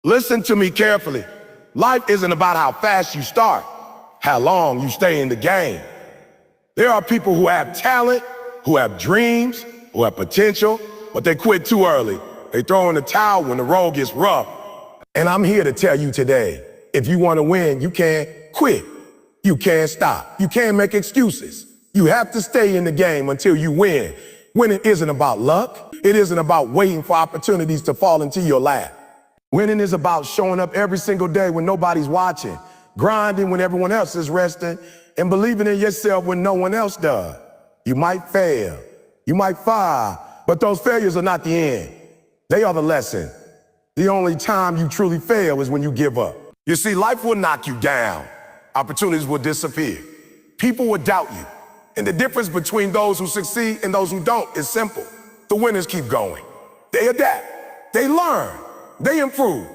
Listen to me carefully. Life isn't about how fast you start, how long you stay in the game. There are people who have talent, who have dreams, who have potential, but they quit too early. They throw in the towel when the road gets rough. And I'm here to tell you today, if you want to win, you can't quit. You can't stop. You can't make excuses. You have to stay in the game until you win. Winning isn't about luck. It isn't about waiting for opportunities to fall into your lap. Winning is about showing up every single day when nobody's watching, grinding when everyone else is resting, and believing in yourself when no one else does. You might fail, you might fall, but those failures are not the end. They are the lesson. The only time you truly fail is when you give up. You see, life will knock you down. Opportunities will disappear. People will doubt you. And the difference between those who succeed and those who don't is simple. The winners keep going. They adapt. They learn. They improve.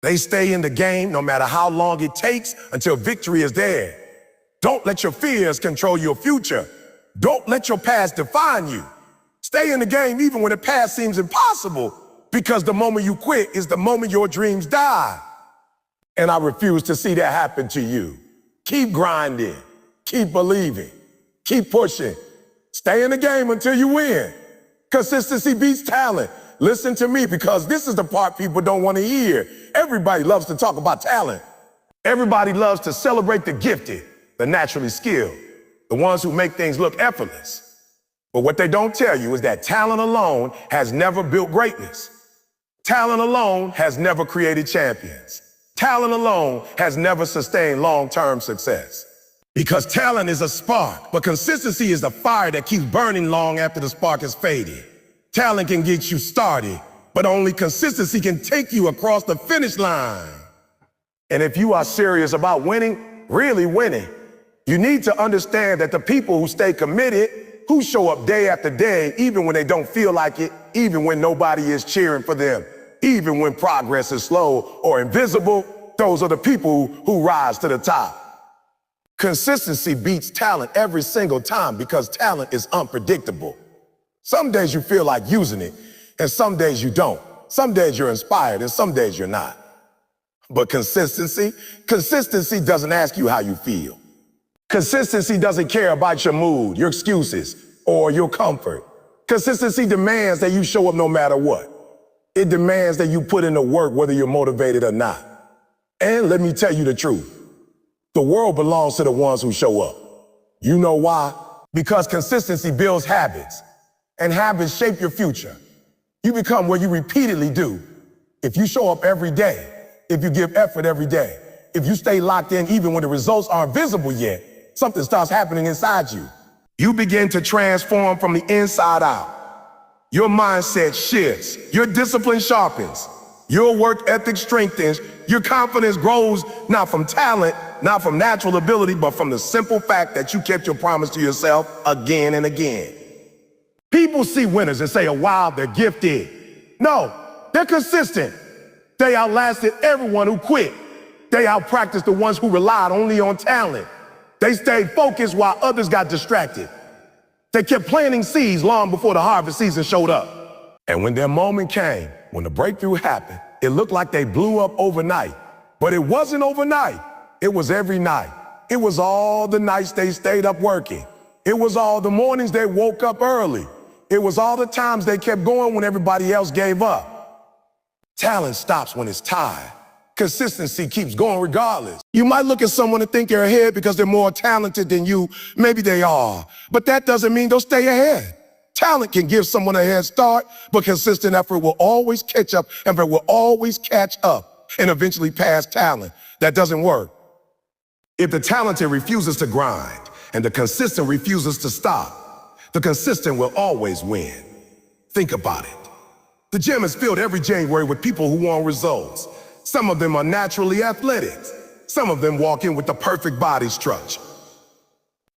They stay in the game no matter how long it takes until victory is there. Don't let your fears control your future. Don't let your past define you. Stay in the game even when the past seems impossible, because the moment you quit is the moment your dreams die. And I refuse to see that happen to you. Keep grinding. Keep believing. Keep pushing. Stay in the game until you win. Consistency beats talent. Listen to me, because this is the part people don't want to hear. Everybody loves to talk about talent. Everybody loves to celebrate the gifted, the naturally skilled, the ones who make things look effortless. But what they don't tell you is that talent alone has never built greatness. Talent alone has never created champions. Talent alone has never sustained long-term success. Because talent is a spark, but consistency is the fire that keeps burning long after the spark has faded. Talent can get you started, but only consistency can take you across the finish line. And if you are serious about winning, really winning, you need to understand that the people who stay committed, who show up day after day, even when they don't feel like it, even when nobody is cheering for them, even when progress is slow or invisible, those are the people who rise to the top. Consistency beats talent every single time because talent is unpredictable. Some days you feel like using it, and some days you don't. Some days you're inspired, and some days you're not. But consistency doesn't ask you how you feel. Consistency doesn't care about your mood, your excuses, or your comfort. Consistency demands that you show up no matter what. It demands that you put in the work whether you're motivated or not. And let me tell you the truth. The world belongs to the ones who show up. You know why? Because consistency builds habits. And habits shape your future. You become what you repeatedly do. If you show up every day, if you give effort every day, if you stay locked in even when the results aren't visible yet, something starts happening inside you. You begin to transform from the inside out. Your mindset shifts, your discipline sharpens, your work ethic strengthens, your confidence grows not from talent, not from natural ability, but from the simple fact that you kept your promise to yourself again and again. People see winners and say, oh, wow, they're gifted. No, they're consistent. They outlasted everyone who quit. They outpracticed the ones who relied only on talent. They stayed focused while others got distracted. They kept planting seeds long before the harvest season showed up. And when their moment came, when the breakthrough happened, it looked like they blew up overnight. But it wasn't overnight. It was every night. It was all the nights they stayed up working. It was all the mornings they woke up early. It was all the times they kept going when everybody else gave up. Talent stops when it's tired. Consistency keeps going regardless. You might look at someone and think they're ahead because they're more talented than you. Maybe they are, but that doesn't mean they'll stay ahead. Talent can give someone a head start, but consistent effort will always catch up, and will always catch up and eventually pass talent. That doesn't work. If the talented refuses to grind and the consistent refuses to stop, the consistent will always win. Think about it. The gym is filled every January with people who want results. Some of them are naturally athletic. Some of them walk in with the perfect body structure.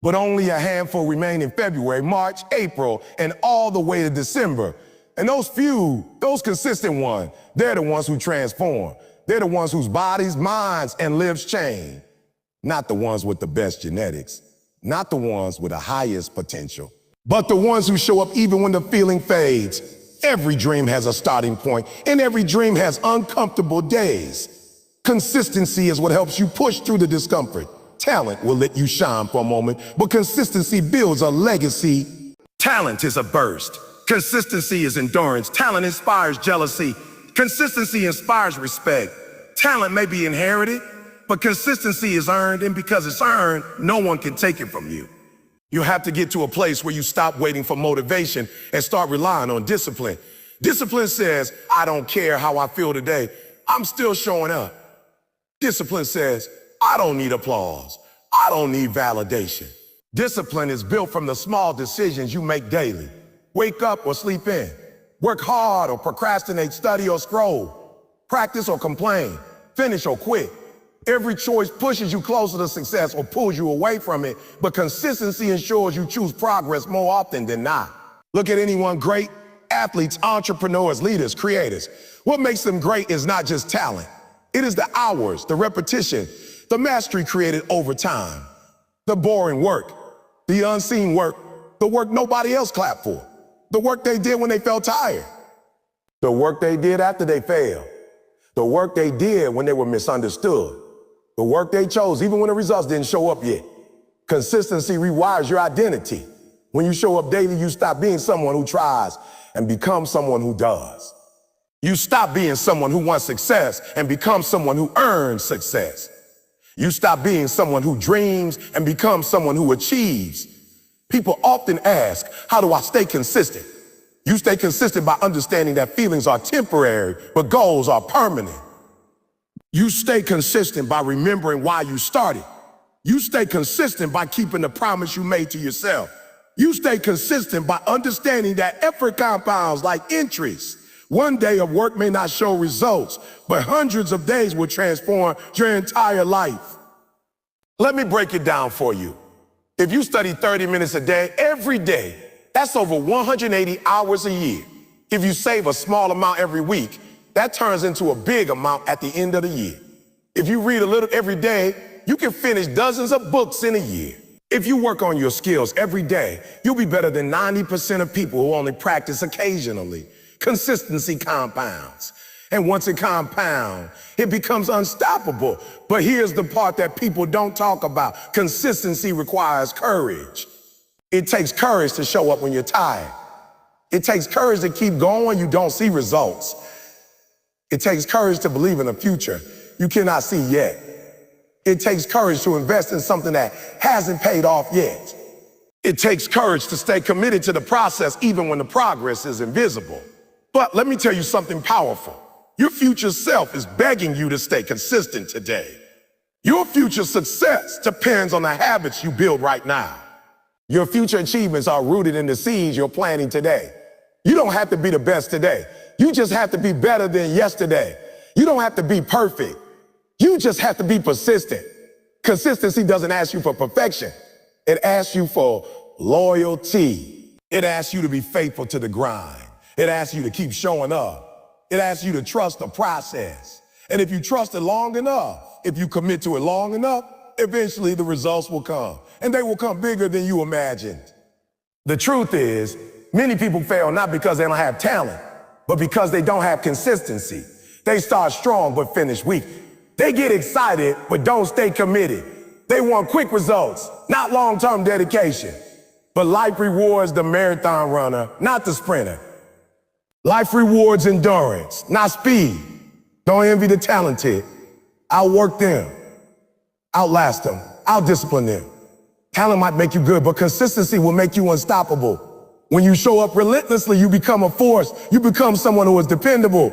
But only a handful remain in February, March, April, and all the way to December. And those few, those consistent ones, they're the ones who transform. They're the ones whose bodies, minds, and lives change. Not the ones with the best genetics. Not the ones with the highest potential. But the ones who show up even when the feeling fades. Every dream has a starting point, and every dream has uncomfortable days. Consistency is what helps you push through the discomfort. Talent will let you shine for a moment, but consistency builds a legacy. Talent is a burst. Consistency is endurance. Talent inspires jealousy. Consistency inspires respect. Talent may be inherited, but consistency is earned, and because it's earned, no one can take it from you. You have to get to a place where you stop waiting for motivation and start relying on discipline. Discipline says, I don't care how I feel today, I'm still showing up. Discipline says, I don't need applause. I don't need validation. Discipline is built from the small decisions you make daily. Wake up or sleep in. Work hard or procrastinate, study or scroll. Practice or complain. Finish or quit. Every choice pushes you closer to success or pulls you away from it, but consistency ensures you choose progress more often than not. Look at anyone great: athletes, entrepreneurs, leaders, creators. What makes them great is not just talent. It is the hours, the repetition, the mastery created over time. The boring work, the unseen work, the work nobody else clapped for, the work they did when they felt tired, the work they did after they failed, the work they did when they were misunderstood, the work they chose even when the results didn't show up yet. Consistency rewires your identity. When you show up daily, you stop being someone who tries and become someone who does. You stop being someone who wants success and become someone who earns success. You stop being someone who dreams and become someone who achieves. People often ask, how do I stay consistent? You stay consistent by understanding that feelings are temporary, but goals are permanent. You stay consistent by remembering why you started. You stay consistent by keeping the promise you made to yourself. You stay consistent by understanding that effort compounds like interest. One day of work may not show results, but hundreds of days will transform your entire life. Let me break it down for you. If you study 30 minutes a day, every day, that's over 180 hours a year. If you save a small amount every week, that turns into a big amount at the end of the year. If you read a little every day, you can finish dozens of books in a year. If you work on your skills every day, you'll be better than 90% of people who only practice occasionally. Consistency compounds. And once it compounds, it becomes unstoppable. But here's the part that people don't talk about. Consistency requires courage. It takes courage to show up when you're tired. It takes courage to keep going when you don't see results. It takes courage to believe in a future you cannot see yet. It takes courage to invest in something that hasn't paid off yet. It takes courage to stay committed to the process even when the progress is invisible. But let me tell you something powerful. Your future self is begging you to stay consistent today. Your future success depends on the habits you build right now. Your future achievements are rooted in the seeds you're planting today. You don't have to be the best today. You just have to be better than yesterday. You don't have to be perfect. You just have to be persistent. Consistency doesn't ask you for perfection. It asks you for loyalty. It asks you to be faithful to the grind. It asks you to keep showing up. It asks you to trust the process. And if you trust it long enough, if you commit to it long enough, eventually the results will come. And they will come bigger than you imagined. The truth is, many people fail not because they don't have talent, but because they don't have consistency. They start strong but finish weak. They get excited but don't stay committed. They want quick results, not long-term dedication. But life rewards the marathon runner, not the sprinter. Life rewards endurance, not speed. Don't envy the talented. Outwork them. Outlast them. Outdiscipline them. Talent might make you good, but consistency will make you unstoppable. When you show up relentlessly, you become a force. You become someone who is dependable.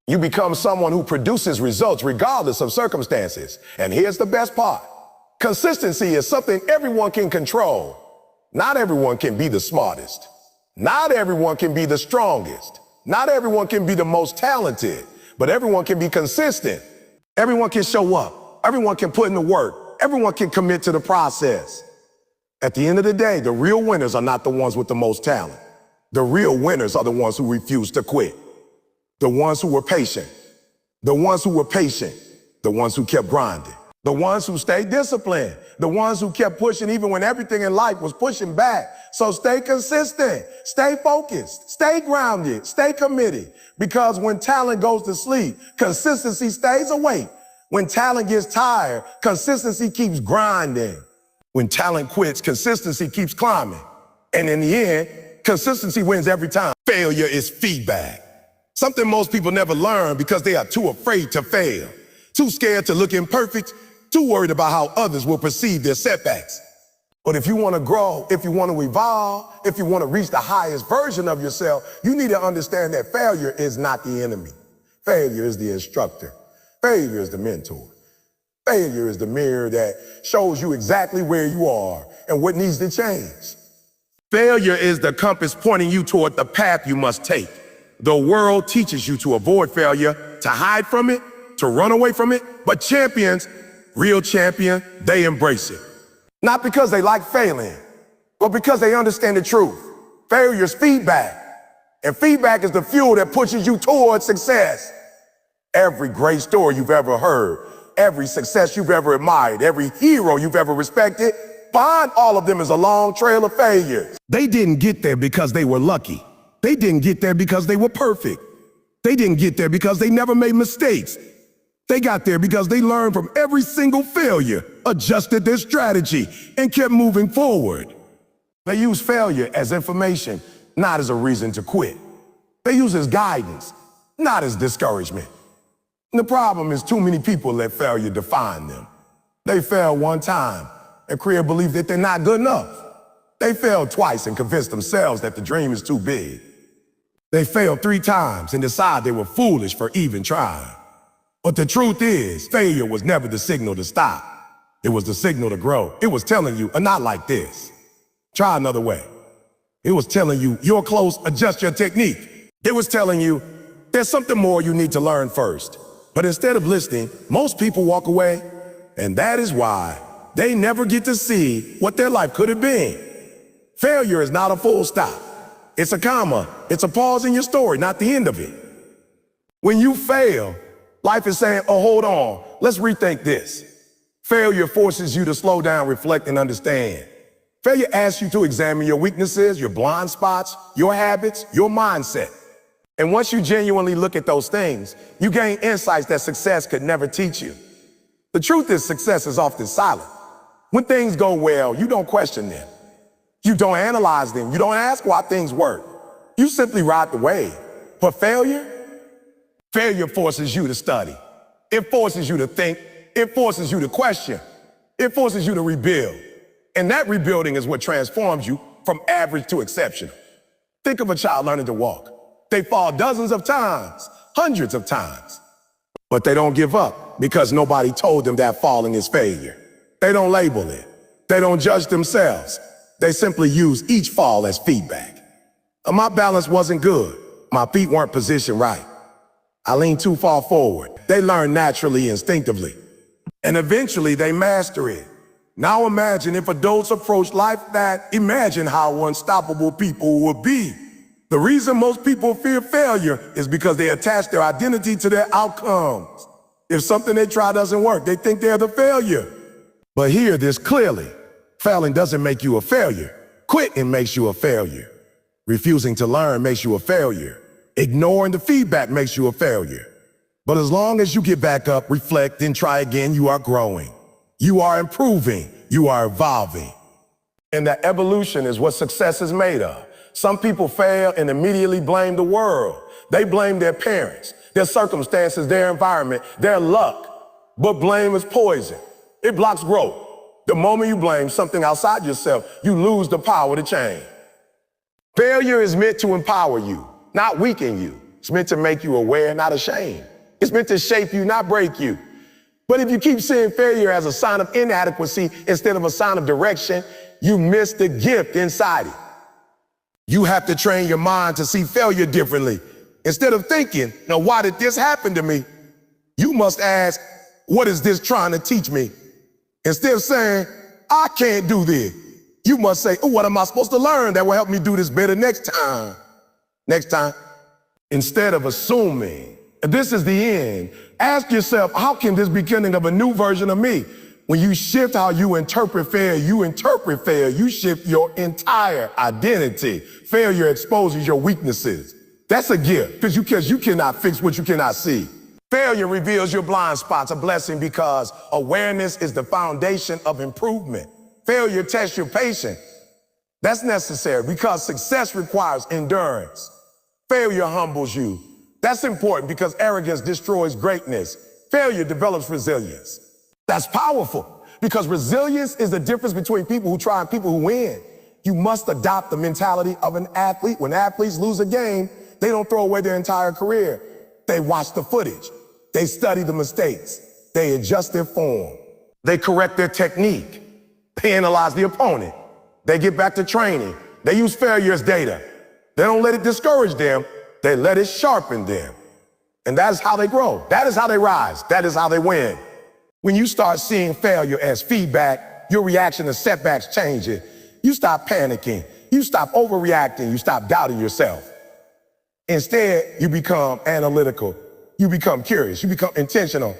You become someone who produces results regardless of circumstances. And here's the best part. Consistency is something everyone can control. Not everyone can be the smartest. Not everyone can be the strongest. Not everyone can be the most talented, but everyone can be consistent. Everyone can show up. Everyone can put in the work. Everyone can commit to the process. At the end of the day, the real winners are not the ones with the most talent. The real winners are the ones who refuse to quit. The ones who were patient. The ones who were patient. The ones who kept grinding. The ones who stayed disciplined. The ones who kept pushing even when everything in life was pushing back. So stay consistent, stay focused, stay grounded, stay committed. Because when talent goes to sleep, consistency stays awake. When talent gets tired, consistency keeps grinding. When talent quits, consistency keeps climbing. And in the end, consistency wins every time. Failure is feedback. Something most people never learn because they are too afraid to fail, too scared to look imperfect, too worried about how others will perceive their setbacks. But if you want to grow, if you want to evolve, if you want to reach the highest version of yourself, you need to understand that failure is not the enemy. Failure is the instructor. Failure is the mentor. Failure is the mirror that shows you exactly where you are and what needs to change. Failure is the compass pointing you toward the path you must take. The world teaches you to avoid failure, to hide from it, to run away from it, but champions, real champions, they embrace it. Not because they like failing, but because they understand the truth. Failure is feedback, and feedback is the fuel that pushes you towards success. Every great story you've ever heard, every success you've ever admired, every hero you've ever respected, behind all of them is a long trail of failures. They didn't get there because they were lucky. They didn't get there because they were perfect. They didn't get there because they never made mistakes. They got there because they learned from every single failure, adjusted their strategy, and kept moving forward. They use failure as information, not as a reason to quit. They use it as guidance, not as discouragement. And the problem is too many people let failure define them. They fail one time and create a belief that they're not good enough. They failed twice and convinced themselves that the dream is too big. They failed 3 times and decide they were foolish for even trying. But the truth is, failure was never the signal to stop. It was the signal to grow. It was telling you, not like this. Try another way. It was telling you, you're close, adjust your technique. It was telling you, there's something more you need to learn first. But instead of listening, most people walk away, and that is why they never get to see what their life could have been. Failure is not a full stop. It's a comma. It's a pause in your story, not the end of it. When you fail, life is saying, oh, hold on, let's rethink this. Failure forces you to slow down, reflect, and understand. Failure asks you to examine your weaknesses, your blind spots, your habits, your mindset. And once you genuinely look at those things, you gain insights that success could never teach you. The truth is, success is often silent. When things go well, you don't question them. You don't analyze them. You don't ask why things work. You simply ride the wave. But failure forces you to study. It forces you to think. It forces you to question. It forces you to rebuild. And that rebuilding is what transforms you from average to exceptional. Think of a child learning to walk. They fall dozens of times, hundreds of times. But they don't give up because nobody told them that falling is failure. They don't label it. They don't judge themselves. They simply use each fall as feedback. My balance wasn't good. My feet weren't positioned right. I leaned too far forward. They learn naturally, instinctively. And eventually they master it. Now imagine if adults approach life that, imagine how unstoppable people would be. The reason most people fear failure is because they attach their identity to their outcomes. If something they try doesn't work, they think they're the failure. But hear this clearly. Failing doesn't make you a failure. Quitting makes you a failure. Refusing to learn makes you a failure. Ignoring the feedback makes you a failure. But as long as you get back up, reflect, and try again, you are growing. You are improving. You are evolving. And that evolution is what success is made of. Some people fail and immediately blame the world. They blame their parents, their circumstances, their environment, their luck. But blame is poison. It blocks growth. The moment you blame something outside yourself, you lose the power to change. Failure is meant to empower you, not weaken you. It's meant to make you aware, not ashamed. It's meant to shape you, not break you. But if you keep seeing failure as a sign of inadequacy instead of a sign of direction, you miss the gift inside it. You have to train your mind to see failure differently. Instead of thinking, now why did this happen to me? You must ask, what is this trying to teach me? Instead of saying, I can't do this, you must say, oh, what am I supposed to learn that will help me do this better next time? Next time. Instead of assuming this is the end, ask yourself, how can this be beginning of a new version of me? When you shift how you interpret failure, you shift your entire identity. Failure exposes your weaknesses. That's a gift, because you cannot fix what you cannot see. Failure reveals your blind spots, a blessing, because awareness is the foundation of improvement. Failure tests your patience. That's necessary because success requires endurance. Failure humbles you. That's important because arrogance destroys greatness. Failure develops resilience. That's powerful because resilience is the difference between people who try and people who win. You must adopt the mentality of an athlete. When athletes lose a game, they don't throw away their entire career. They watch the footage. They study the mistakes. They adjust their form. They correct their technique. They analyze the opponent. They get back to training. They use failure as data. They don't let it discourage them. They let it sharpen them. And that is how they grow. That is how they rise. That is how they win. When you start seeing failure as feedback, your reaction to setbacks changes. You stop panicking. You stop overreacting. You stop doubting yourself. Instead, you become analytical. You become curious. You become intentional.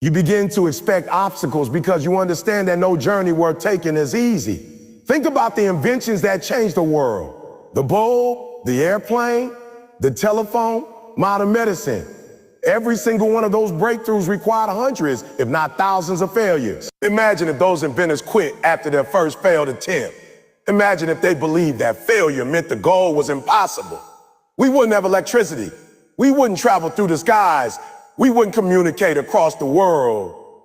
You begin to expect obstacles because you understand that no journey worth taking is easy. Think about the inventions that changed the world. The bulb, the airplane, the telephone, modern medicine. Every single one of those breakthroughs required hundreds, if not thousands of failures. Imagine if those inventors quit after their first failed attempt. Imagine if they believed that failure meant the goal was impossible. We wouldn't have electricity. We wouldn't travel through the skies. We wouldn't communicate across the world.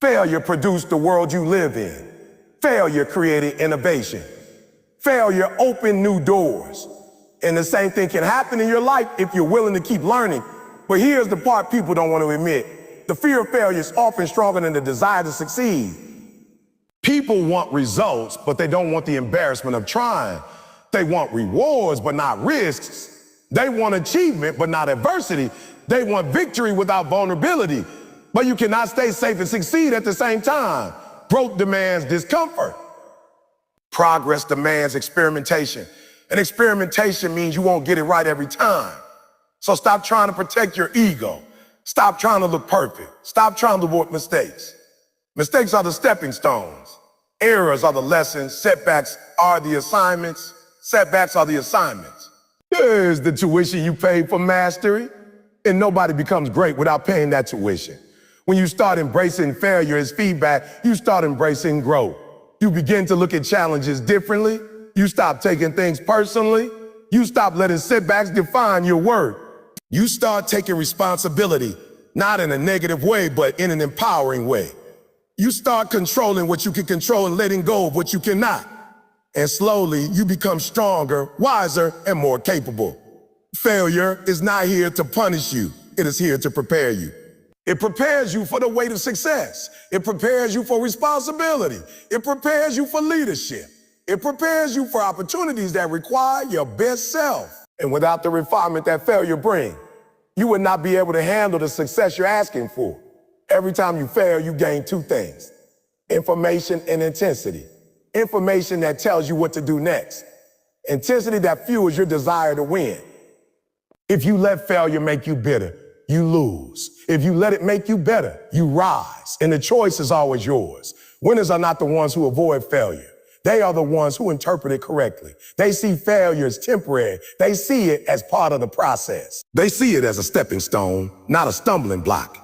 Failure produced the world you live in. Failure created innovation. Failure opened new doors. And the same thing can happen in your life if you're willing to keep learning. But here's the part people don't want to admit. The fear of failure is often stronger than the desire to succeed. People want results, but they don't want the embarrassment of trying. They want rewards, but not risks. They want achievement, but not adversity. They want victory without vulnerability. But you cannot stay safe and succeed at the same time. Growth demands discomfort. Progress demands experimentation. And experimentation means you won't get it right every time. So stop trying to protect your ego. Stop trying to look perfect. Stop trying to avoid mistakes. Mistakes are the stepping stones. Errors are the lessons. Setbacks are the assignments. Setbacks are the assignments. Here's the tuition you paid for mastery. And nobody becomes great without paying that tuition. When you start embracing failure as feedback, you start embracing growth. You begin to look at challenges differently. You stop taking things personally. You stop letting setbacks define your worth. You start taking responsibility, not in a negative way, but in an empowering way. You start controlling what you can control and letting go of what you cannot. And slowly, you become stronger, wiser, and more capable. Failure is not here to punish you. It is here to prepare you. It prepares you for the weight of success. It prepares you for responsibility. It prepares you for leadership. It prepares you for opportunities that require your best self. And without the refinement that failure brings, you would not be able to handle the success you're asking for. Every time you fail, you gain two things: information and intensity. Information that tells you what to do next. Intensity that fuels your desire to win. If you let failure make you bitter, you lose. If you let it make you better, you rise. And the choice is always yours. Winners are not the ones who avoid failure. They are the ones who interpret it correctly. They see failure as temporary. They see it as part of the process. They see it as a stepping stone, not a stumbling block.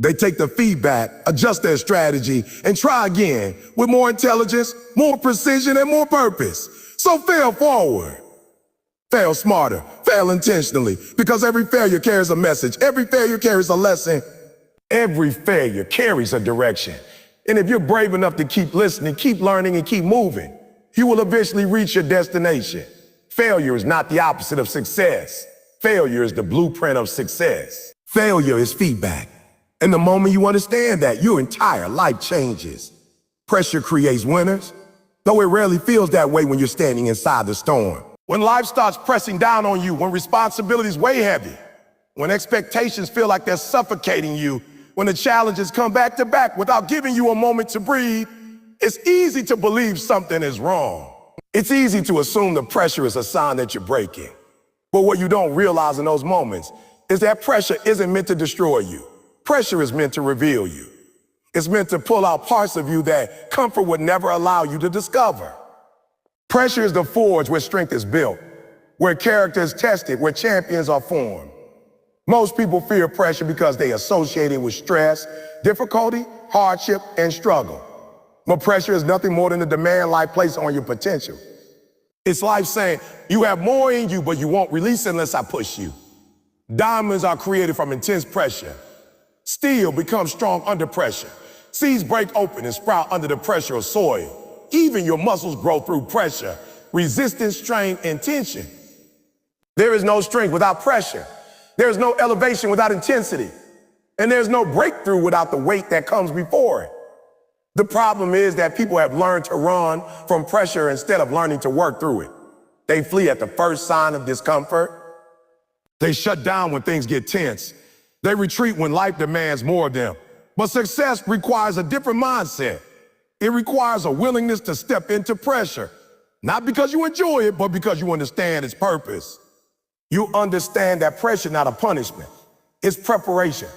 They take the feedback, adjust their strategy, and try again with more intelligence, more precision, and more purpose. So fail forward. Fail smarter, fail intentionally, because every failure carries a message. Every failure carries a lesson. Every failure carries a direction. And if you're brave enough to keep listening, keep learning, and keep moving, you will eventually reach your destination. Failure is not the opposite of success. Failure is the blueprint of success. Failure is feedback. And the moment you understand that, your entire life changes. Pressure creates winners, though it rarely feels that way when you're standing inside the storm. When life starts pressing down on you, when responsibilities weigh heavy, when expectations feel like they're suffocating you, when the challenges come back to back without giving you a moment to breathe, it's easy to believe something is wrong. It's easy to assume the pressure is a sign that you're breaking. But what you don't realize in those moments is that pressure isn't meant to destroy you. Pressure is meant to reveal you. It's meant to pull out parts of you that comfort would never allow you to discover. Pressure is the forge where strength is built, where character is tested, where champions are formed. Most people fear pressure because they associate it with stress, difficulty, hardship, and struggle. But pressure is nothing more than the demand life places on your potential. It's life saying, you have more in you, but you won't release it unless I push you. Diamonds are created from intense pressure. Steel becomes strong under pressure. Seeds break open and sprout under the pressure of soil. Even your muscles grow through pressure, resistance, strain, and tension. There is no strength without pressure. There is no elevation without intensity. And there's no breakthrough without the weight that comes before it. The problem is that people have learned to run from pressure instead of learning to work through it. They flee at the first sign of discomfort. They shut down when things get tense. They retreat when life demands more of them. But success requires a different mindset. It requires a willingness to step into pressure, not because you enjoy it, but because you understand its purpose. You understand that pressure is not a punishment. It's preparation.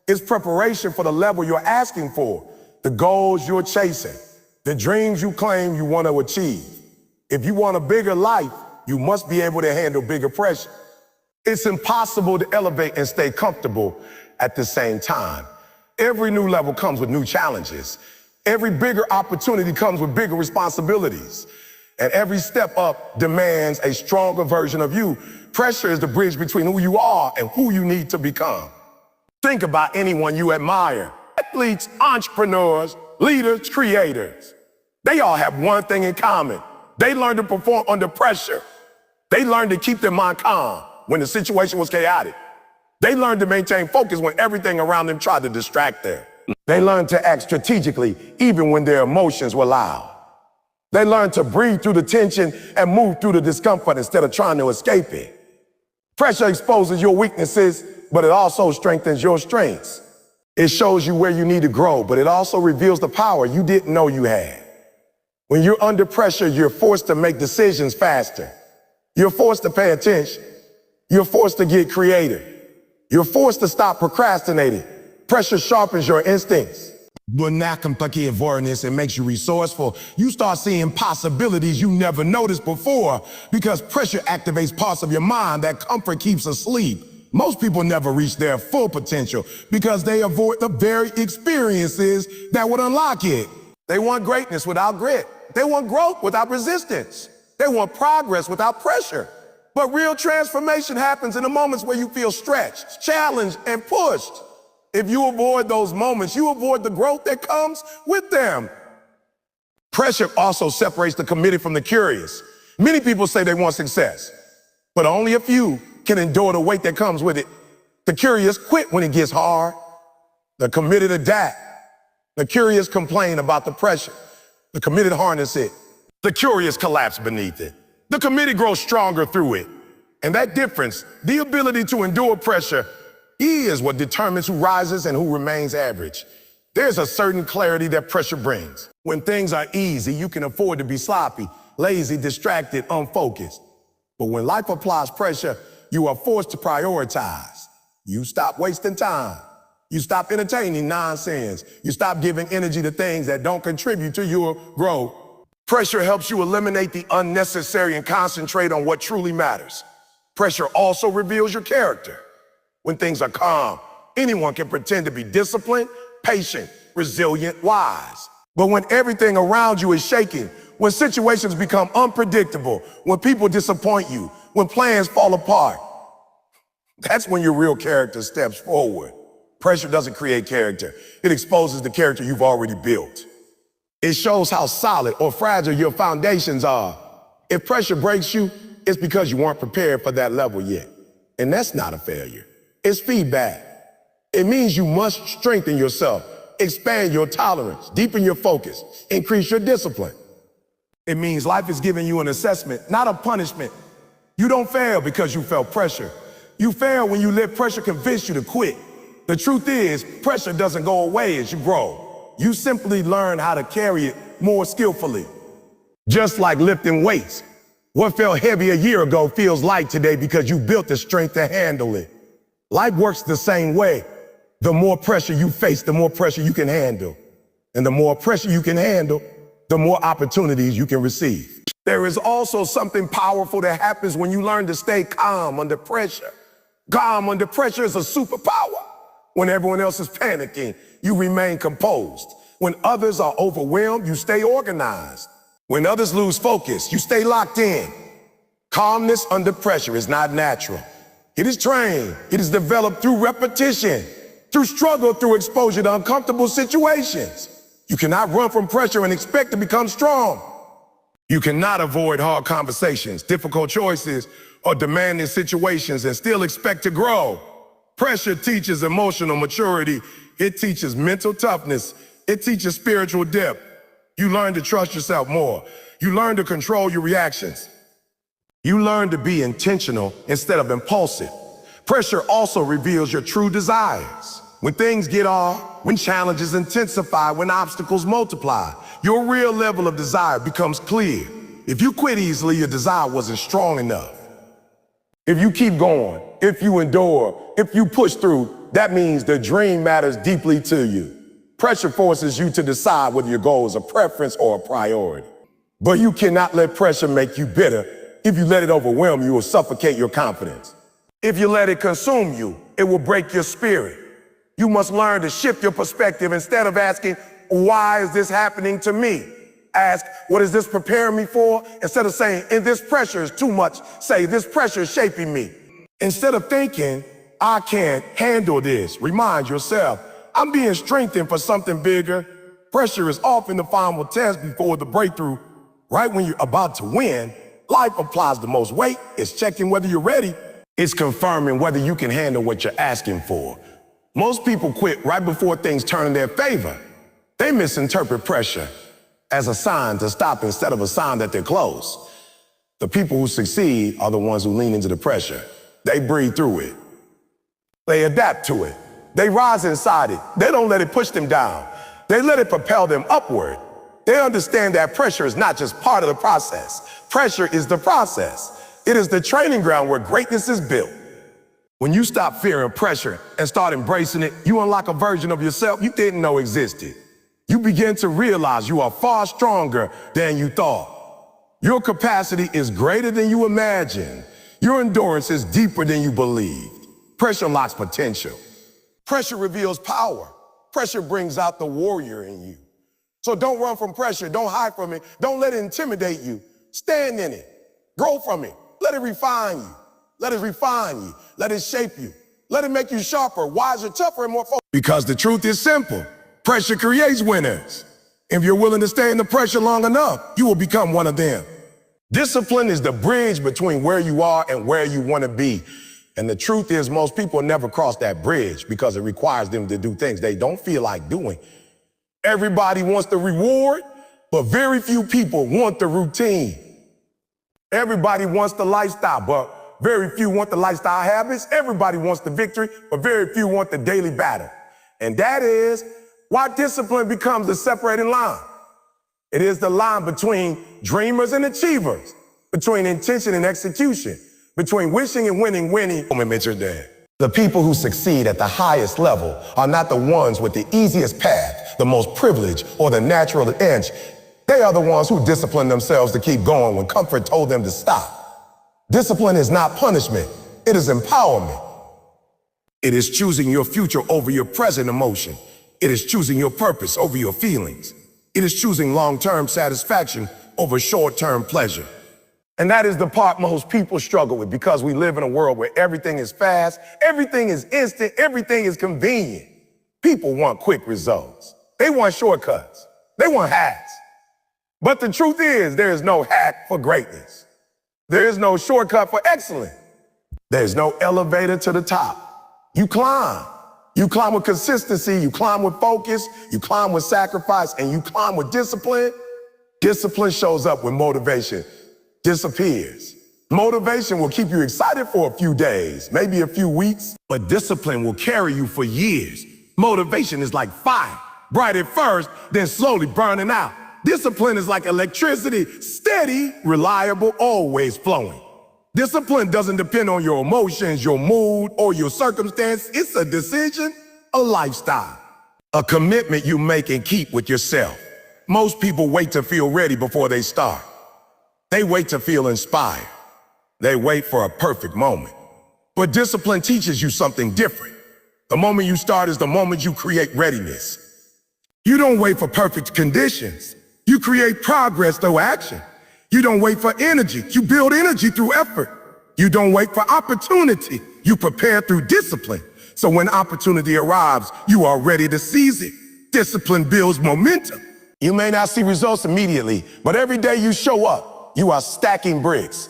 It's preparation for the level you're asking for, the goals you're chasing, the dreams you claim you want to achieve. If you want a bigger life, you must be able to handle bigger pressure. It's impossible to elevate and stay comfortable at the same time. Every new level comes with new challenges. Every bigger opportunity comes with bigger responsibilities. And every step up demands a stronger version of you. Pressure is the bridge between who you are and who you need to become. Think about anyone you admire. Athletes, entrepreneurs, leaders, creators. They all have one thing in common. They learned to perform under pressure. They learned to keep their mind calm when the situation was chaotic. They learned to maintain focus when everything around them tried to distract them. They learned to act strategically even when their emotions were loud. They learned to breathe through the tension and move through the discomfort instead of trying to escape it. Pressure exposes your weaknesses, but it also strengthens your strengths. It shows you where you need to grow, but it also reveals the power you didn't know you had. When you're under pressure, you're forced to make decisions faster. You're forced to pay attention. You're forced to get creative. You're forced to stop procrastinating. Pressure sharpens your instincts. It makes you resourceful. You start seeing possibilities you never noticed before because pressure activates parts of your mind that comfort keeps asleep. Most people never reach their full potential because they avoid the very experiences that would unlock it. They want greatness without grit. They want growth without resistance. They want progress without pressure. But real transformation happens in the moments where you feel stretched, challenged, and pushed. If you avoid those moments, you avoid the growth that comes with them. Pressure also separates the committed from the curious. Many people say they want success, but only a few can endure the weight that comes with it. The curious quit when it gets hard. The committed adapt. The curious complain about the pressure. The committed harness it. The curious collapse beneath it. The committed grows stronger through it. And that difference, the ability to endure pressure, is what determines who rises and who remains average. There's a certain clarity that pressure brings. When things are easy, you can afford to be sloppy, lazy, distracted, unfocused. But when life applies pressure, you are forced to prioritize. You stop wasting time. You stop entertaining nonsense. You stop giving energy to things that don't contribute to your growth. Pressure helps you eliminate the unnecessary and concentrate on what truly matters. Pressure also reveals your character. When things are calm, anyone can pretend to be disciplined, patient, resilient, wise. But when everything around you is shaking, when situations become unpredictable, when people disappoint you, when plans fall apart, that's when your real character steps forward. Pressure doesn't create character. It exposes the character you've already built. It shows how solid or fragile your foundations are. If pressure breaks you, it's because you weren't prepared for that level yet. And that's not a failure. It's feedback. It means you must strengthen yourself, expand your tolerance, deepen your focus, increase your discipline. It means life is giving you an assessment, not a punishment. You don't fail because you felt pressure. You fail when you let pressure convince you to quit. The truth is, pressure doesn't go away as you grow. You simply learn how to carry it more skillfully. Just like lifting weights. What felt heavy a year ago feels light today because you built the strength to handle it. Life works the same way. The more pressure you face, the more pressure you can handle. And the more pressure you can handle, the more opportunities you can receive. There is also something powerful that happens when you learn to stay calm under pressure. Calm under pressure is a superpower. When everyone else is panicking, you remain composed. When others are overwhelmed, you stay organized. When others lose focus, you stay locked in. Calmness under pressure is not natural. It is trained. It is developed through repetition, through struggle, through exposure to uncomfortable situations. You cannot run from pressure and expect to become strong. You cannot avoid hard conversations, difficult choices, or demanding situations and still expect to grow. Pressure teaches emotional maturity. It teaches mental toughness. It teaches spiritual depth. You learn to trust yourself more. You learn to control your reactions. You learn to be intentional instead of impulsive. Pressure also reveals your true desires. When things get hard, when challenges intensify, when obstacles multiply, your real level of desire becomes clear. If you quit easily, your desire wasn't strong enough. If you keep going, if you endure, if you push through, that means the dream matters deeply to you. Pressure forces you to decide whether your goal is a preference or a priority. But you cannot let pressure make you bitter. If you let it overwhelm you, it will suffocate your confidence. If you let it consume you, it will break your spirit. You must learn to shift your perspective. Instead of asking, why is this happening to me? Ask, what is this preparing me for? Instead of saying, and this pressure is too much, say, this pressure is shaping me. Instead of thinking, I can't handle this, remind yourself, I'm being strengthened for something bigger. Pressure is often the final test before the breakthrough. Right when you're about to win, life applies the most weight. It's checking whether you're ready. It's confirming whether you can handle what you're asking for. Most people quit right before things turn in their favor. They misinterpret pressure as a sign to stop instead of a sign that they're close. The people who succeed are the ones who lean into the pressure. They breathe through it. They adapt to it. They rise inside it. They don't let it push them down. They let it propel them upward. They understand that pressure is not just part of the process. Pressure is the process. It is the training ground where greatness is built. When you stop fearing pressure and start embracing it, you unlock a version of yourself you didn't know existed. You begin to realize you are far stronger than you thought. Your capacity is greater than you imagined. Your endurance is deeper than you believed. Pressure unlocks potential. Pressure reveals power. Pressure brings out the warrior in you. So don't run from pressure. Don't hide from it. Don't let it intimidate you. Stand in it. Grow from it. Let it refine you. Let it refine you. Let it shape you. Let it make you sharper, wiser, tougher, and more focused. Because the truth is simple. Pressure creates winners. If you're willing to stay in the pressure long enough, you will become one of them. Discipline is the bridge between where you are and where you want to be. And the truth is most people never cross that bridge because it requires them to do things they don't feel like doing. Everybody wants the reward, but very few people want the routine. Everybody wants the lifestyle, but very few want the lifestyle habits. Everybody wants the victory, but very few want the daily battle. And that is why discipline becomes the separating line. It is the line between dreamers and achievers, between intention and execution, between wishing and winning. The people who succeed at the highest level are not the ones with the easiest path, the most privilege, or the natural edge. They are the ones who discipline themselves to keep going when comfort told them to stop. Discipline is not punishment. It is empowerment. It is choosing your future over your present emotion. It is choosing your purpose over your feelings. It is choosing long-term satisfaction over short-term pleasure. And that is the part most people struggle with because we live in a world where everything is fast, everything is instant, everything is convenient. People want quick results. They want shortcuts. They want hacks. But the truth is, there is no hack for greatness. There is no shortcut for excellence. There's no elevator to the top. You climb. You climb with consistency, you climb with focus, you climb with sacrifice, and you climb with discipline. Discipline shows up when motivation disappears. Motivation will keep you excited for a few days, maybe a few weeks, but discipline will carry you for years. Motivation is like fire, bright at first, then slowly burning out. Discipline is like electricity, steady, reliable, always flowing. Discipline doesn't depend on your emotions, your mood, or your circumstance. It's a decision. a lifestyle, a commitment you make and keep with yourself. Most people wait to feel ready before they start. They wait to feel inspired. They wait for a perfect moment. But discipline teaches you something different. The moment you start is the moment you create readiness. You don't wait for perfect conditions. You create progress through action. You don't wait for energy. You build energy through effort. You don't wait for opportunity. You prepare through discipline. So when opportunity arrives, you are ready to seize it. Discipline builds momentum. You may not see results immediately, but every day you show up, you are stacking bricks.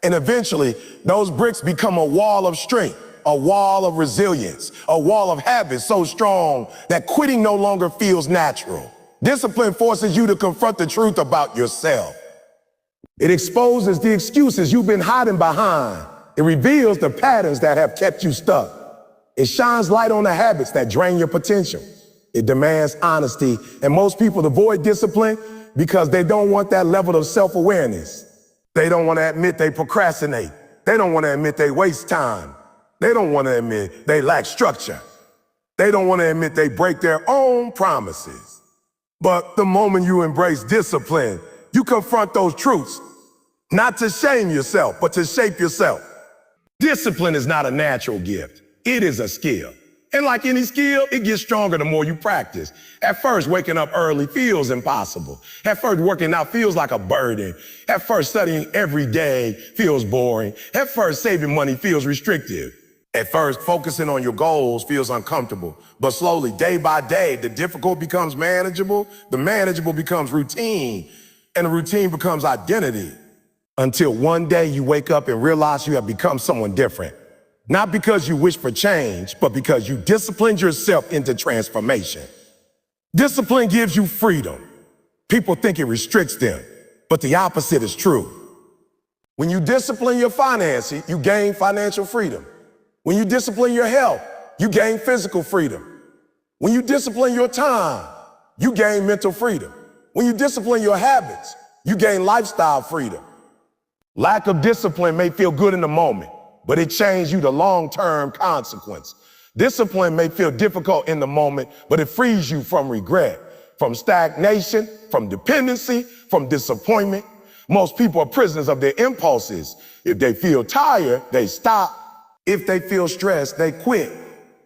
And eventually, those bricks become a wall of strength, a wall of resilience, a wall of habits so strong that quitting no longer feels natural. Discipline forces you to confront the truth about yourself. It exposes the excuses you've been hiding behind. It reveals the patterns that have kept you stuck. It shines light on the habits that drain your potential. It demands honesty, and most people avoid discipline because they don't want that level of self-awareness. They don't want to admit they procrastinate. They don't want to admit they waste time. They don't want to admit they lack structure. They don't want to admit they break their own promises. But the moment you embrace discipline, you confront those truths, not to shame yourself, but to shape yourself. Discipline is not a natural gift. It is a skill. And like any skill, it gets stronger the more you practice. At first, waking up early feels impossible. At first, working out feels like a burden. At first, studying every day feels boring. At first, saving money feels restrictive. At first, focusing on your goals feels uncomfortable. But slowly, day by day, the difficult becomes manageable, the manageable becomes routine, and the routine becomes identity. Until one day you wake up and realize you have become someone different. Not because you wish for change, but because you disciplined yourself into transformation. Discipline gives you freedom. People think it restricts them, but the opposite is true. When you discipline your finances, you gain financial freedom. When you discipline your health, you gain physical freedom. When you discipline your time, you gain mental freedom. When you discipline your habits, you gain lifestyle freedom. Lack of discipline may feel good in the moment, but it changes you to long-term consequence. Discipline may feel difficult in the moment, but it frees you from regret, from stagnation, from dependency, from disappointment. Most people are prisoners of their impulses. If they feel tired, they stop. If they feel stressed, they quit.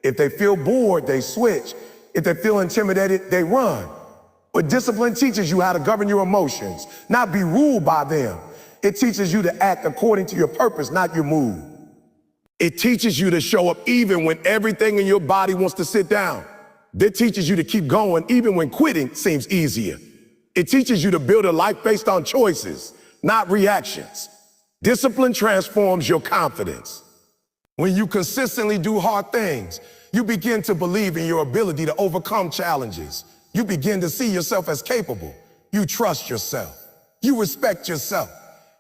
If they feel bored, they switch. If they feel intimidated, they run. But discipline teaches you how to govern your emotions, not be ruled by them. It teaches you to act according to your purpose, not your mood. It teaches you to show up even when everything in your body wants to sit down. It teaches you to keep going even when quitting seems easier. It teaches you to build a life based on choices, not reactions. Discipline transforms your confidence. When you consistently do hard things, you begin to believe in your ability to overcome challenges. You begin to see yourself as capable. You trust yourself. You respect yourself.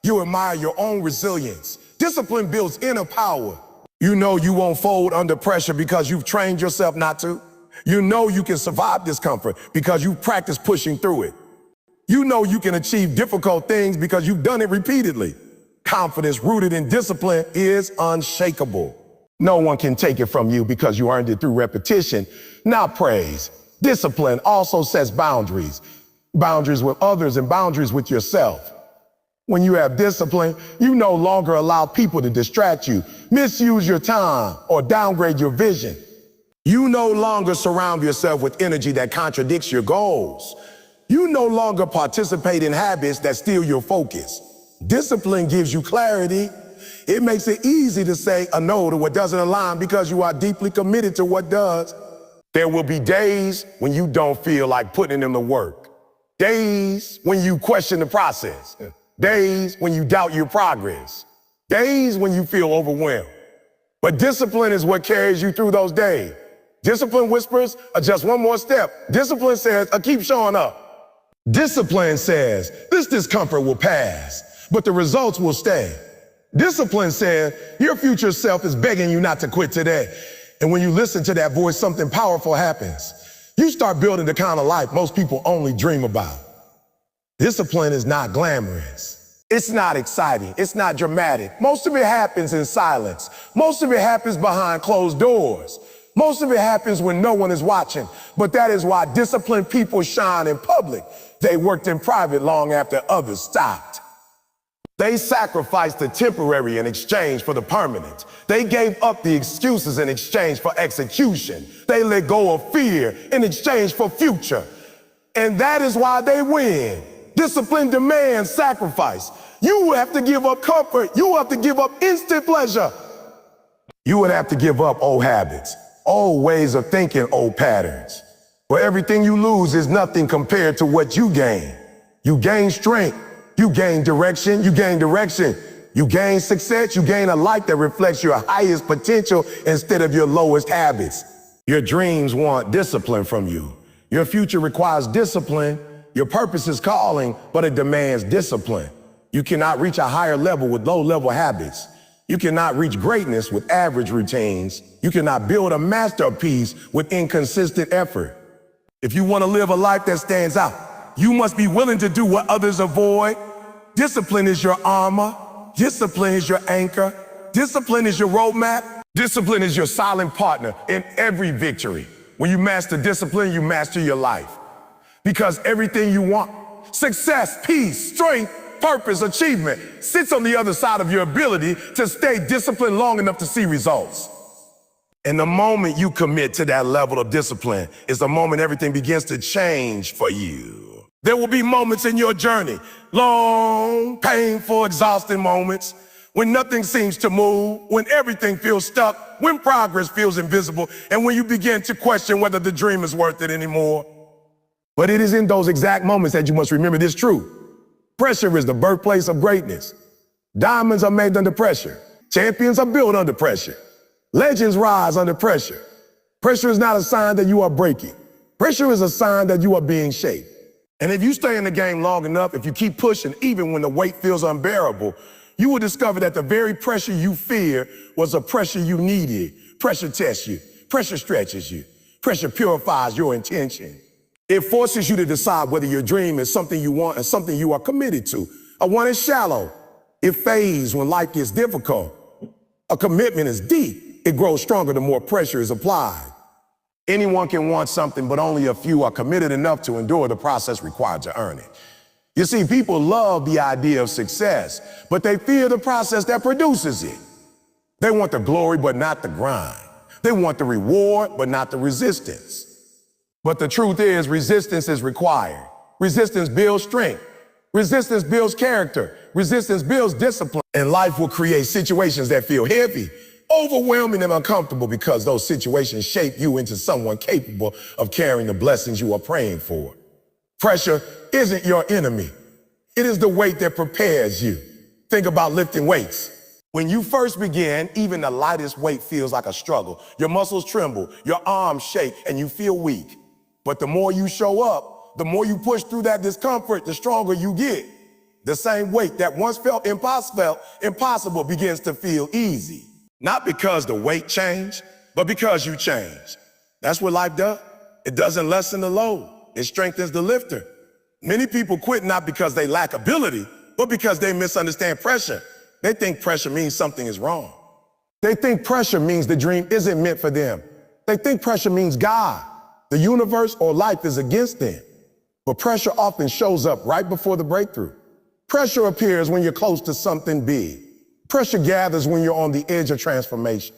You admire your own resilience. Discipline builds inner power. You know you won't fold under pressure because you've trained yourself not to. You know you can survive discomfort because you've practiced pushing through it. You know you can achieve difficult things because you've done it repeatedly. Confidence rooted in discipline is unshakable. No one can take it from you because you earned it through repetition, not praise. Discipline also sets boundaries. Boundaries with others and boundaries with yourself. When you have discipline, you no longer allow people to distract you, misuse your time, or downgrade your vision. You no longer surround yourself with energy that contradicts your goals. You no longer participate in habits that steal your focus. Discipline gives you clarity. It makes it easy to say a no to what doesn't align because you are deeply committed to what does. There will be days when you don't feel like putting in the work. Days when you question the process. Days when you doubt your progress. Days when you feel overwhelmed. But discipline is what carries you through those days. Discipline whispers, just one more step. Discipline says, keep showing up. Discipline says, this discomfort will pass, but the results will stay. Discipline says, your future self is begging you not to quit today. And when you listen to that voice, something powerful happens. You start building the kind of life most people only dream about. Discipline is not glamorous. It's not exciting. It's not dramatic. Most of it happens in silence. Most of it happens behind closed doors. Most of it happens when no one is watching, but that is why disciplined people shine in public. They worked in private long after others stopped. They sacrificed the temporary in exchange for the permanent. They gave up the excuses in exchange for execution. They let go of fear in exchange for future. And that is why they win. Discipline demands sacrifice. You have to give up comfort. You have to give up instant pleasure. You would have to give up old habits, old ways of thinking, old patterns. For everything you lose is nothing compared to what you gain. You gain strength. You gain direction. You gain direction. You gain success. You gain a life that reflects your highest potential instead of your lowest habits. Your dreams want discipline from you. Your future requires discipline. Your purpose is calling, but it demands discipline. You cannot reach a higher level with low-level habits. You cannot reach greatness with average routines. You cannot build a masterpiece with inconsistent effort. If you want to live a life that stands out, you must be willing to do what others avoid. Discipline is your armor. Discipline is your anchor. Discipline is your roadmap. Discipline is your silent partner in every victory. When you master discipline, you master your life. Because everything you want, success, peace, strength, purpose, achievement, sits on the other side of your ability to stay disciplined long enough to see results. And the moment you commit to that level of discipline is the moment everything begins to change for you. There will be moments in your journey, long, painful, exhausting moments, when nothing seems to move, when everything feels stuck, when progress feels invisible, and when you begin to question whether the dream is worth it anymore. But it is in those exact moments that you must remember this truth. Pressure is the birthplace of greatness. Diamonds are made under pressure. Champions are built under pressure. Legends rise under pressure. Pressure is not a sign that you are breaking. Pressure is a sign that you are being shaped. And if you stay in the game long enough, if you keep pushing, even when the weight feels unbearable, you will discover that the very pressure you fear was a pressure you needed. Pressure tests you. Pressure stretches you. Pressure purifies your intention. It forces you to decide whether your dream is something you want and something you are committed to. A one is shallow. It fades when life gets difficult. A commitment is deep. It grows stronger the more pressure is applied. Anyone can want something, but only a few are committed enough to endure the process required to earn it. You see, people love the idea of success, but they fear the process that produces it. They want the glory, but not the grind. They want the reward, but not the resistance. But the truth is, resistance is required. Resistance builds strength. Resistance builds character. Resistance builds discipline. And life will create situations that feel heavy, overwhelming, and uncomfortable because those situations shape you into someone capable of carrying the blessings you are praying for. Pressure isn't your enemy. It is the weight that prepares you. Think about lifting weights. When you first begin, even the lightest weight feels like a struggle. Your muscles tremble, your arms shake, and you feel weak. But the more you show up, the more you push through that discomfort, the stronger you get. The same weight that once felt impossible begins to feel easy. Not because the weight changed, but because you changed. That's what life does. It doesn't lessen the load. It strengthens the lifter. Many people quit not because they lack ability, but because they misunderstand pressure. They think pressure means something is wrong. They think pressure means the dream isn't meant for them. They think pressure means God, the universe, or life is against them. But pressure often shows up right before the breakthrough. Pressure appears when you're close to something big. Pressure gathers when you're on the edge of transformation.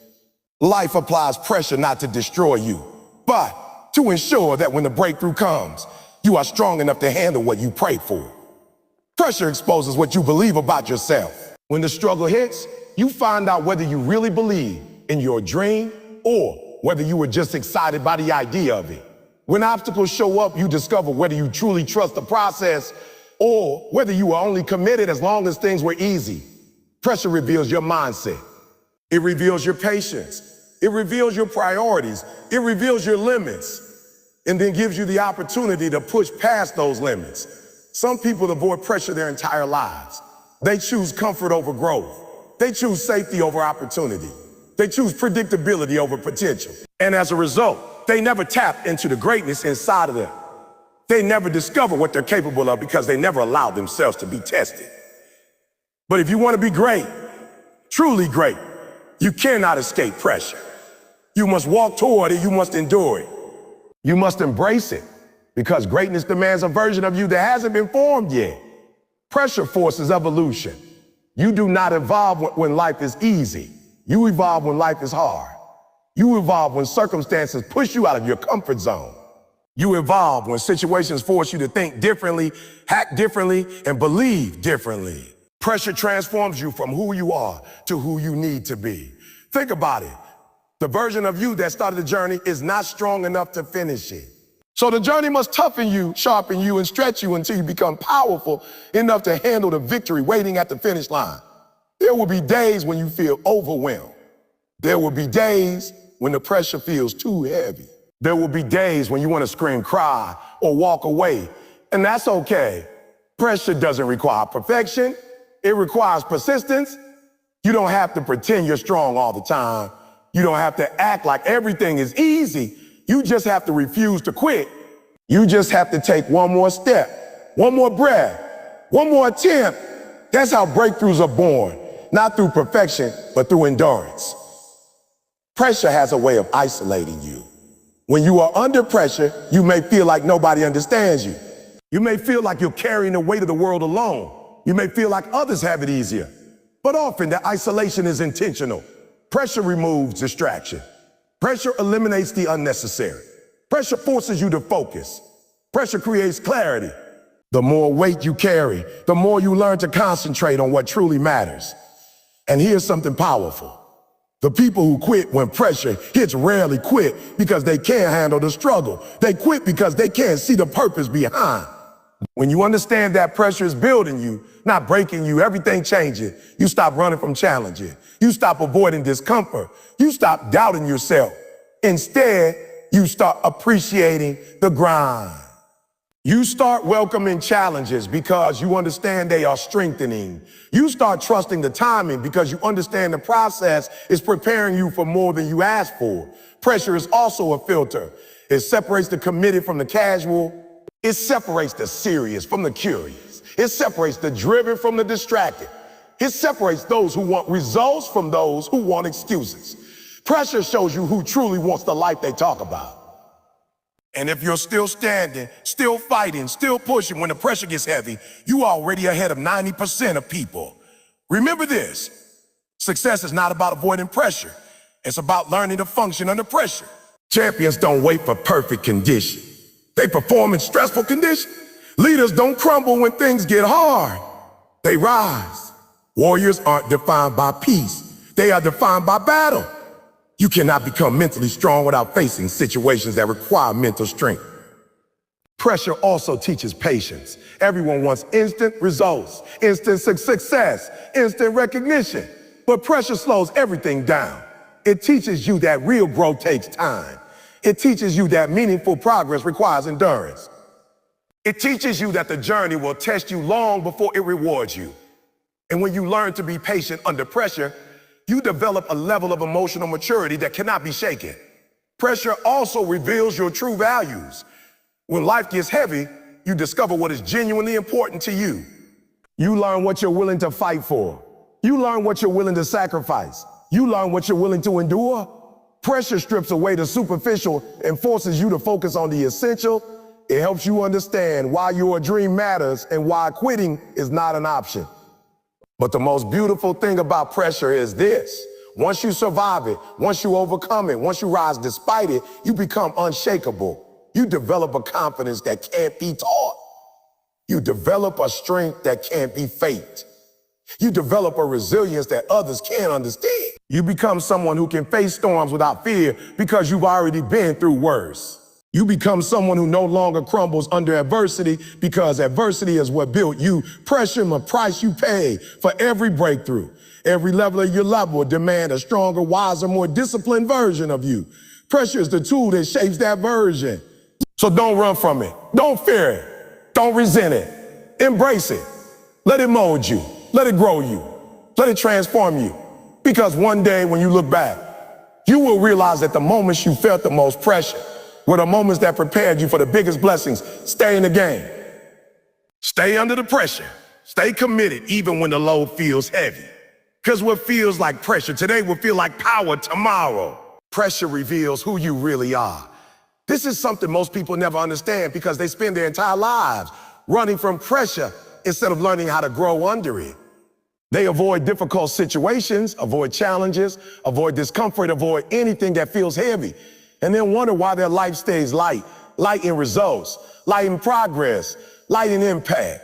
Life applies pressure not to destroy you, but to ensure that when the breakthrough comes, you are strong enough to handle what you pray for. Pressure exposes what you believe about yourself. When the struggle hits, you find out whether you really believe in your dream or whether you were just excited by the idea of it. When obstacles show up, you discover whether you truly trust the process or whether you are only committed as long as things were easy. Pressure reveals your mindset. It reveals your patience. It reveals your priorities. It reveals your limits, and then gives you the opportunity to push past those limits. Some people avoid pressure their entire lives. They choose comfort over growth. They choose safety over opportunity. They choose predictability over potential. And as a result, they never tap into the greatness inside of them. They never discover what they're capable of because they never allow themselves to be tested. But if you want to be great, truly great, you cannot escape pressure. You must walk toward it. You must endure it. You must embrace it because greatness demands a version of you that hasn't been formed yet. Pressure forces evolution. You do not evolve when life is easy. You evolve when life is hard. You evolve when circumstances push you out of your comfort zone. You evolve when situations force you to think differently, act differently, and believe differently. Pressure transforms you from who you are to who you need to be. Think about it. The version of you that started the journey is not strong enough to finish it. So the journey must toughen you, sharpen you, and stretch you until you become powerful enough to handle the victory waiting at the finish line. There will be days when you feel overwhelmed. There will be days when the pressure feels too heavy. There will be days when you want to scream, cry, or walk away, and that's okay. Pressure doesn't require perfection. It requires persistence. You don't have to pretend you're strong all the time. You don't have to act like everything is easy. You just have to refuse to quit. You just have to take one more step, one more breath, one more attempt. That's how breakthroughs are born, not through perfection, but through endurance. Pressure has a way of isolating you. When you are under pressure, you may feel like nobody understands you. You may feel like you're carrying the weight of the world alone. You may feel like others have it easier. But often that isolation is intentional. Pressure removes distraction. Pressure eliminates the unnecessary. Pressure forces you to focus. Pressure creates clarity. The more weight you carry, the more you learn to concentrate on what truly matters. And here's something powerful. The people who quit when pressure hits rarely quit because they can't handle the struggle. They quit because they can't see the purpose behind. When you understand that pressure is building you, not breaking you, everything changes. You stop running from challenges. You stop avoiding discomfort. You stop doubting yourself. Instead, you start appreciating the grind. You start welcoming challenges because you understand they are strengthening. You start trusting the timing because you understand the process is preparing you for more than you asked for. Pressure is also a filter. It separates the committed from the casual. It separates the serious from the curious. It separates the driven from the distracted. It separates those who want results from those who want excuses. Pressure shows you who truly wants the life they talk about. And if you're still standing, still fighting, still pushing when the pressure gets heavy, you are already ahead of 90% of people. Remember this, success is not about avoiding pressure. It's about learning to function under pressure. Champions don't wait for perfect conditions. They perform in stressful conditions. Leaders don't crumble when things get hard. They rise. Warriors aren't defined by peace. They are defined by battle. You cannot become mentally strong without facing situations that require mental strength. Pressure also teaches patience. Everyone wants instant results, instant success, instant recognition. But pressure slows everything down. It teaches you that real growth takes time. It teaches you that meaningful progress requires endurance. It teaches you that the journey will test you long before it rewards you. And when you learn to be patient under pressure, you develop a level of emotional maturity that cannot be shaken. Pressure also reveals your true values. When life gets heavy, you discover what is genuinely important to you. You learn what you're willing to fight for. You learn what you're willing to sacrifice. You learn what you're willing to endure. Pressure strips away the superficial and forces you to focus on the essential. It helps you understand why your dream matters and why quitting is not an option. But the most beautiful thing about pressure is this. Once you survive it, once you overcome it, once you rise despite it, you become unshakable. You develop a confidence that can't be taught. You develop a strength that can't be faked. You develop a resilience that others can't understand. You become someone who can face storms without fear because you've already been through worse. You become someone who no longer crumbles under adversity because adversity is what built you. Pressure is the price you pay for every breakthrough. Every level of your life will demand a stronger, wiser, more disciplined version of you. Pressure is the tool that shapes that version. So don't run from it. Don't fear it. Don't resent it. Embrace it. Let it mold you. Let it grow you. Let it transform you. Because one day when you look back, you will realize that the moments you felt the most pressure were the moments that prepared you for the biggest blessings. Stay in the game. Stay under the pressure. Stay committed even when the load feels heavy. Because what feels like pressure today will feel like power tomorrow. Pressure reveals who you really are. This is something most people never understand because they spend their entire lives running from pressure instead of learning how to grow under it. They avoid difficult situations, avoid challenges, avoid discomfort, avoid anything that feels heavy, and then wonder why their life stays light in results, light in progress, light in impact.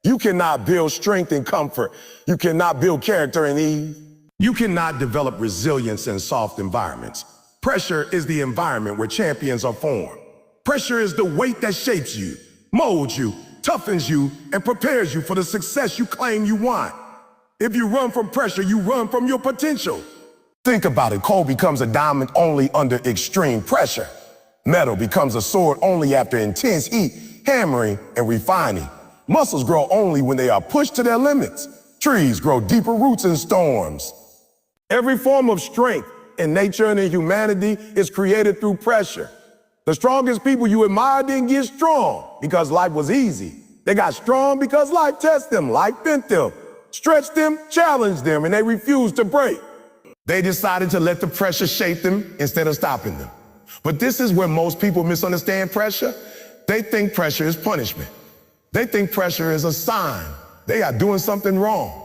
You cannot build strength in comfort. You cannot build character in ease. You cannot develop resilience in soft environments. Pressure is the environment where champions are formed. Pressure is the weight that shapes you, molds you, toughens you, and prepares you for the success you claim you want. If you run from pressure, you run from your potential. Think about it. Coal becomes a diamond only under extreme pressure. Metal becomes a sword only after intense heat, hammering, and refining. Muscles grow only when they are pushed to their limits. Trees grow deeper roots in storms. Every form of strength in nature and in humanity is created through pressure. The strongest people you admire didn't get strong because life was easy. They got strong because life tested them, life bent them, stretched them, challenged them, and they refused to break. They decided to let the pressure shape them instead of stopping them. But this is where most people misunderstand pressure. They think pressure is punishment. They think pressure is a sign they are doing something wrong.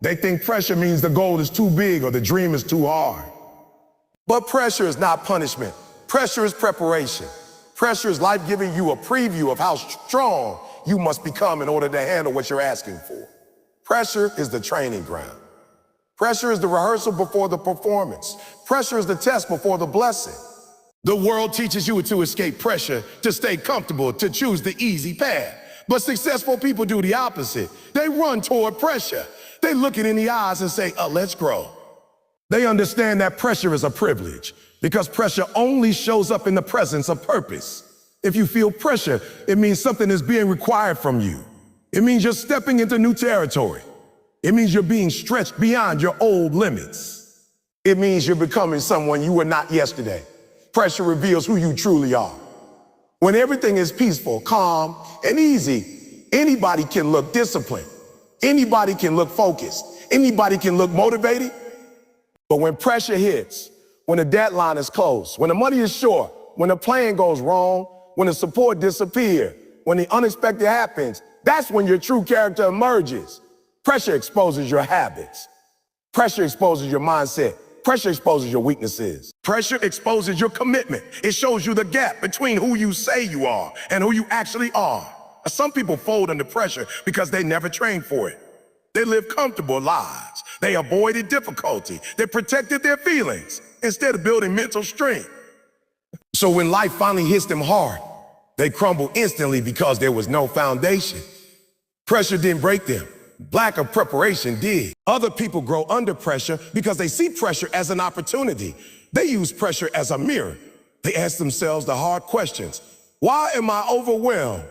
They think pressure means the goal is too big or the dream is too hard. But pressure is not punishment. Pressure is preparation. Pressure is life giving you a preview of how strong you must become in order to handle what you're asking for. Pressure is the training ground. Pressure is the rehearsal before the performance. Pressure is the test before the blessing. The world teaches you to escape pressure, to stay comfortable, to choose the easy path. But successful people do the opposite. They run toward pressure. They look it in the eyes and say, let's grow. They understand that pressure is a privilege because pressure only shows up in the presence of purpose. If you feel pressure, it means something is being required from you. It means you're stepping into new territory. It means you're being stretched beyond your old limits. It means you're becoming someone you were not yesterday. Pressure reveals who you truly are. When everything is peaceful, calm, and easy, anybody can look disciplined. Anybody can look focused. Anybody can look motivated. But when pressure hits, when the deadline is close, when the money is short, when the plan goes wrong, when the support disappears, when the unexpected happens, that's when your true character emerges. Pressure exposes your habits. Pressure exposes your mindset. Pressure exposes your weaknesses. Pressure exposes your commitment. It shows you the gap between who you say you are and who you actually are. Some people fold under pressure because they never trained for it. They live comfortable lives. They avoided difficulty. They protected their feelings instead of building mental strength. So when life finally hits them hard, they crumble instantly because there was no foundation. Pressure didn't break them. Lack of preparation did. Other people grow under pressure because they see pressure as an opportunity. They use pressure as a mirror. They ask themselves the hard questions. Why am I overwhelmed?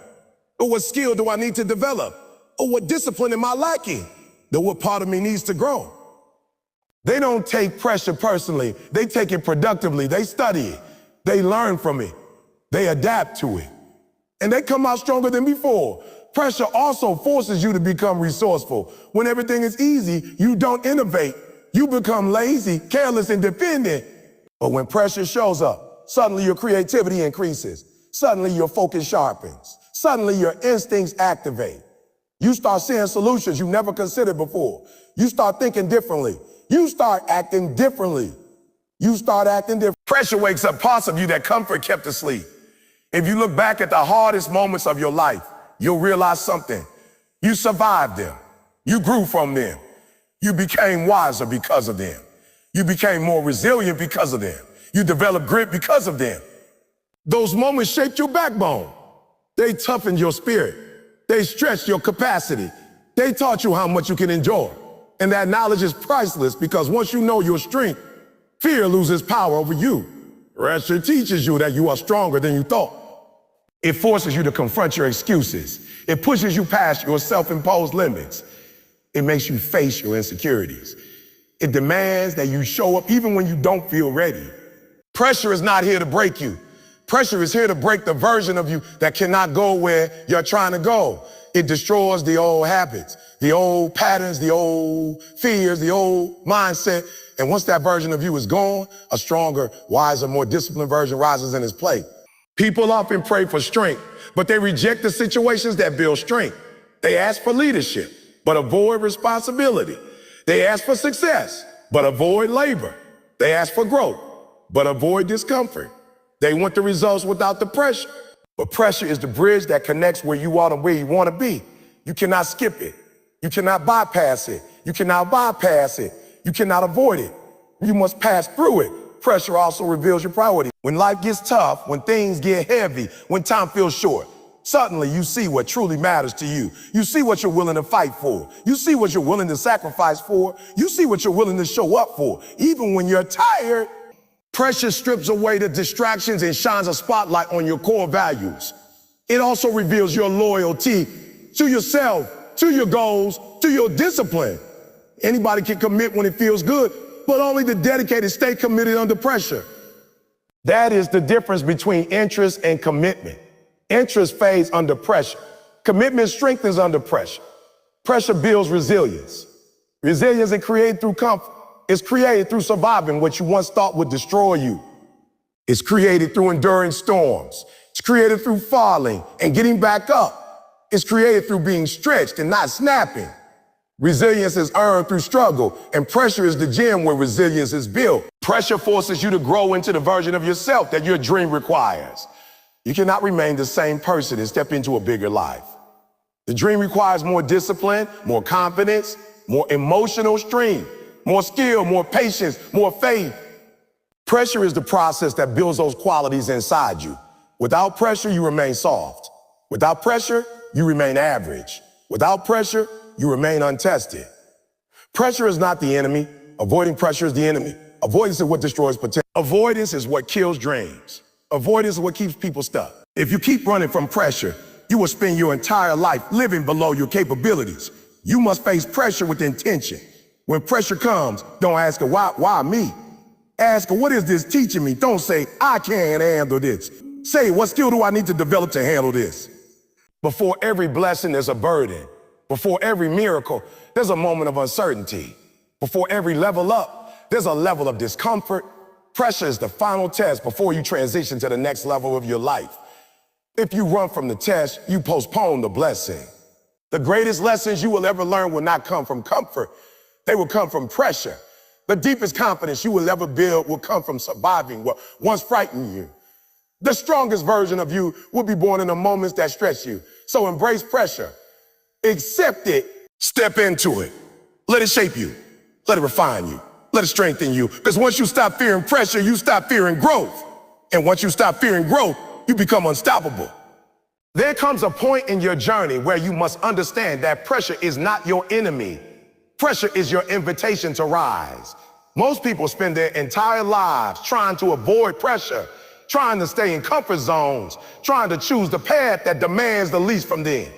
Or what skill do I need to develop? Or what discipline am I lacking? Or what part of me needs to grow? They don't take pressure personally. They take it productively. They study it. They learn from it. They adapt to it. And they come out stronger than before. Pressure also forces you to become resourceful. When everything is easy, you don't innovate. You become lazy, careless, and dependent. But when pressure shows up, suddenly your creativity increases. Suddenly your focus sharpens. Suddenly your instincts activate. You start seeing solutions you never considered before. You start thinking differently. You start acting differently. You start acting different. Pressure wakes up parts of you that comfort kept asleep. If you look back at the hardest moments of your life, you'll realize something. You survived them. You grew from them. You became wiser because of them. You became more resilient because of them. You developed grit because of them. Those moments shaped your backbone. They toughened your spirit. They stretched your capacity. They taught you how much you can endure. And that knowledge is priceless because once you know your strength, fear loses power over you. Pressure teaches you that you are stronger than you thought. It forces you to confront your excuses. It pushes you past your self-imposed limits. It makes you face your insecurities. It demands that you show up even when you don't feel ready. Pressure is not here to break you. Pressure is here to break the version of you that cannot go where you're trying to go. It destroys the old habits, the old patterns, the old fears, the old mindset, And once that version of you is gone, a stronger, wiser, more disciplined version rises in its place. People often pray for strength, but they reject the situations that build strength. They ask for leadership, but avoid responsibility. They ask for success, but avoid labor. They ask for growth, but avoid discomfort. They want the results without the pressure. But pressure is the bridge that connects where you are to where you want to be. You cannot skip it. You cannot bypass it. You cannot bypass it. You cannot avoid it. You must pass through it. Pressure also reveals your priority. When life gets tough, when things get heavy, when time feels short, suddenly you see what truly matters to you. You see what you're willing to fight for. You see what you're willing to sacrifice for. You see what you're willing to show up for. Even when you're tired, pressure strips away the distractions and shines a spotlight on your core values. It also reveals your loyalty to yourself, to your goals, to your discipline. Anybody can commit when it feels good, but only the dedicated stay committed under pressure. That is the difference between interest and commitment. Interest fades under pressure. Commitment strengthens under pressure. Pressure builds resilience. Resilience is created through comfort. It's created through surviving what you once thought would destroy you. It's created through enduring storms. It's created through falling and getting back up. It's created through being stretched and not snapping. Resilience is earned through struggle, and pressure is the gym where resilience is built. Pressure forces you to grow into the version of yourself that your dream requires. You cannot remain the same person and step into a bigger life. The dream requires more discipline, more confidence, more emotional strength, more skill, more patience, more faith. Pressure is the process that builds those qualities inside you. Without pressure, you remain soft. Without pressure, you remain average. Without pressure, you remain untested. Pressure is not the enemy. Avoiding pressure is the enemy. Avoidance is what destroys potential. Avoidance is what kills dreams. Avoidance is what keeps people stuck. If you keep running from pressure, you will spend your entire life living below your capabilities. You must face pressure with intention. When pressure comes, don't ask her, why me? Ask her, what is this teaching me? Don't say, I can't handle this. Say, what skill do I need to develop to handle this? Before every blessing, there's a burden. Before every miracle, there's a moment of uncertainty. Before every level up, there's a level of discomfort. Pressure is the final test before you transition to the next level of your life. If you run from the test, you postpone the blessing. The greatest lessons you will ever learn will not come from comfort. They will come from pressure. The deepest confidence you will ever build will come from surviving what once frightened you. The strongest version of you will be born in the moments that stretch you. So embrace pressure. Accept it. Step into it. Let it shape you. Let it refine you. Let it strengthen you. Because once you stop fearing pressure, you stop fearing growth. And once you stop fearing growth, you become unstoppable. There comes a point in your journey where you must understand that pressure is not your enemy. Pressure is your invitation to rise. Most people spend their entire lives trying to avoid pressure, trying to stay in comfort zones, trying to choose the path that demands the least from them.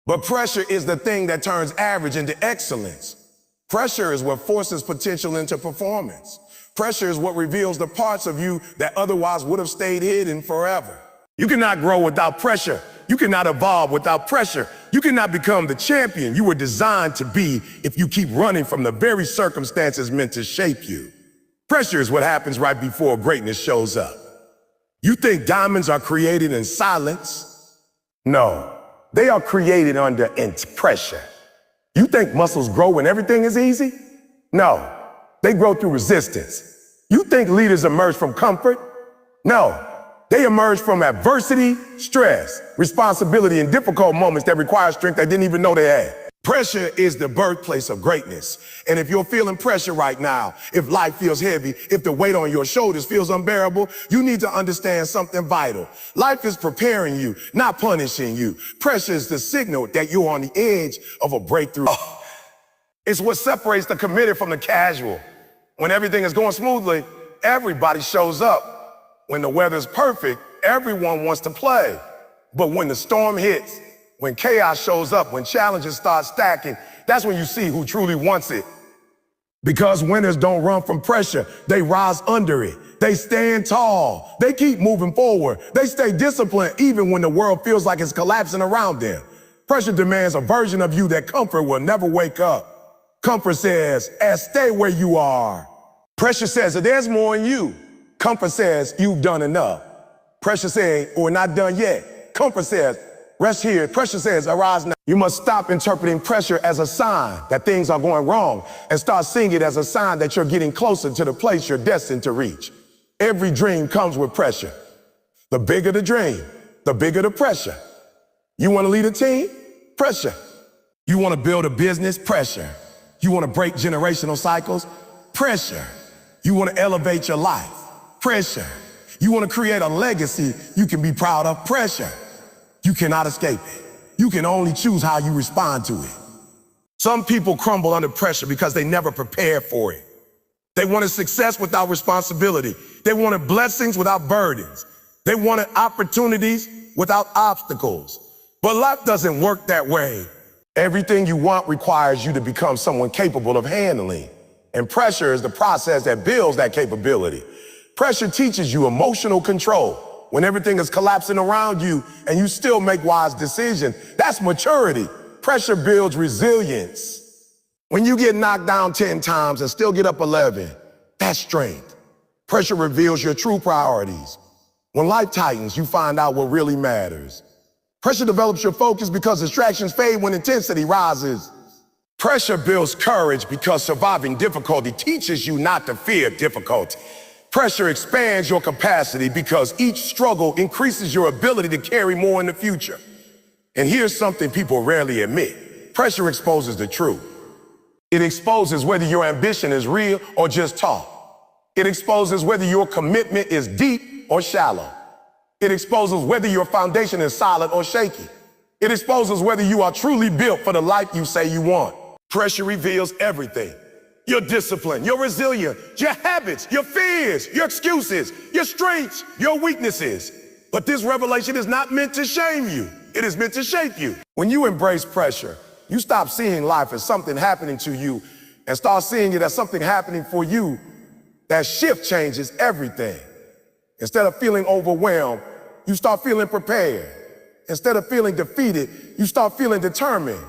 But pressure is the thing that turns average into excellence. Pressure is what forces potential into performance. Pressure is what reveals the parts of you that otherwise would have stayed hidden forever. You cannot grow without pressure. You cannot evolve without pressure. You cannot become the champion you were designed to be if you keep running from the very circumstances meant to shape you. Pressure is what happens right before greatness shows up. You think diamonds are created in silence? No, they are created under pressure. You think muscles grow when everything is easy? No, they grow through resistance. You think leaders emerge from comfort? No, they emerge from adversity, stress, responsibility, and difficult moments that require strength they didn't even know they had. Pressure is the birthplace of greatness. And if you're feeling pressure right now, if life feels heavy, if the weight on your shoulders feels unbearable, you need to understand something vital. Life is preparing you, not punishing you. Pressure is the signal that you're on the edge of a breakthrough. It's what separates the committed from the casual. When everything is going smoothly, everybody shows up. When the weather's perfect, everyone wants to play. But when the storm hits, when chaos shows up, when challenges start stacking, that's when you see who truly wants it. Because winners don't run from pressure, they rise under it. They stand tall. They keep moving forward. They stay disciplined even when the world feels like it's collapsing around them. Pressure demands a version of you that comfort will never wake up. Comfort says, stay where you are. Pressure says that there's more in you. Comfort says you've done enough. Pressure says, we're not done yet. Comfort says, rest here. Pressure says, arise now. You must stop interpreting pressure as a sign that things are going wrong and start seeing it as a sign that you're getting closer to the place you're destined to reach. Every dream comes with pressure. The bigger the dream, the bigger the pressure. You want to lead a team? Pressure. You want to build a business? Pressure. You want to break generational cycles? Pressure. You want to elevate your life? Pressure. You want to create a legacy you can be proud of? Pressure. You cannot escape it. You can only choose how you respond to it. Some people crumble under pressure because they never prepared for it. They wanted success without responsibility. They wanted blessings without burdens. They wanted opportunities without obstacles. But life doesn't work that way. Everything you want requires you to become someone capable of handling. And pressure is the process that builds that capability. Pressure teaches you emotional control. When everything is collapsing around you and you still make wise decisions, that's maturity. Pressure builds resilience. When you get knocked down 10 times and still get up 11, that's strength. Pressure reveals your true priorities. When life tightens, you find out what really matters. Pressure develops your focus because distractions fade when intensity rises. Pressure builds courage because surviving difficulty teaches you not to fear difficulty. Pressure expands your capacity because each struggle increases your ability to carry more in the future. And here's something people rarely admit. Pressure exposes the truth. It exposes whether your ambition is real or just talk. It exposes whether your commitment is deep or shallow. It exposes whether your foundation is solid or shaky. It exposes whether you are truly built for the life you say you want. Pressure reveals everything. Your discipline, your resilience, your habits, your fears, your excuses, your strengths, your weaknesses. But this revelation is not meant to shame you. It is meant to shape you. When you embrace pressure, you stop seeing life as something happening to you and start seeing it as something happening for you. That shift changes everything. Instead of feeling overwhelmed, you start feeling prepared. Instead of feeling defeated, you start feeling determined.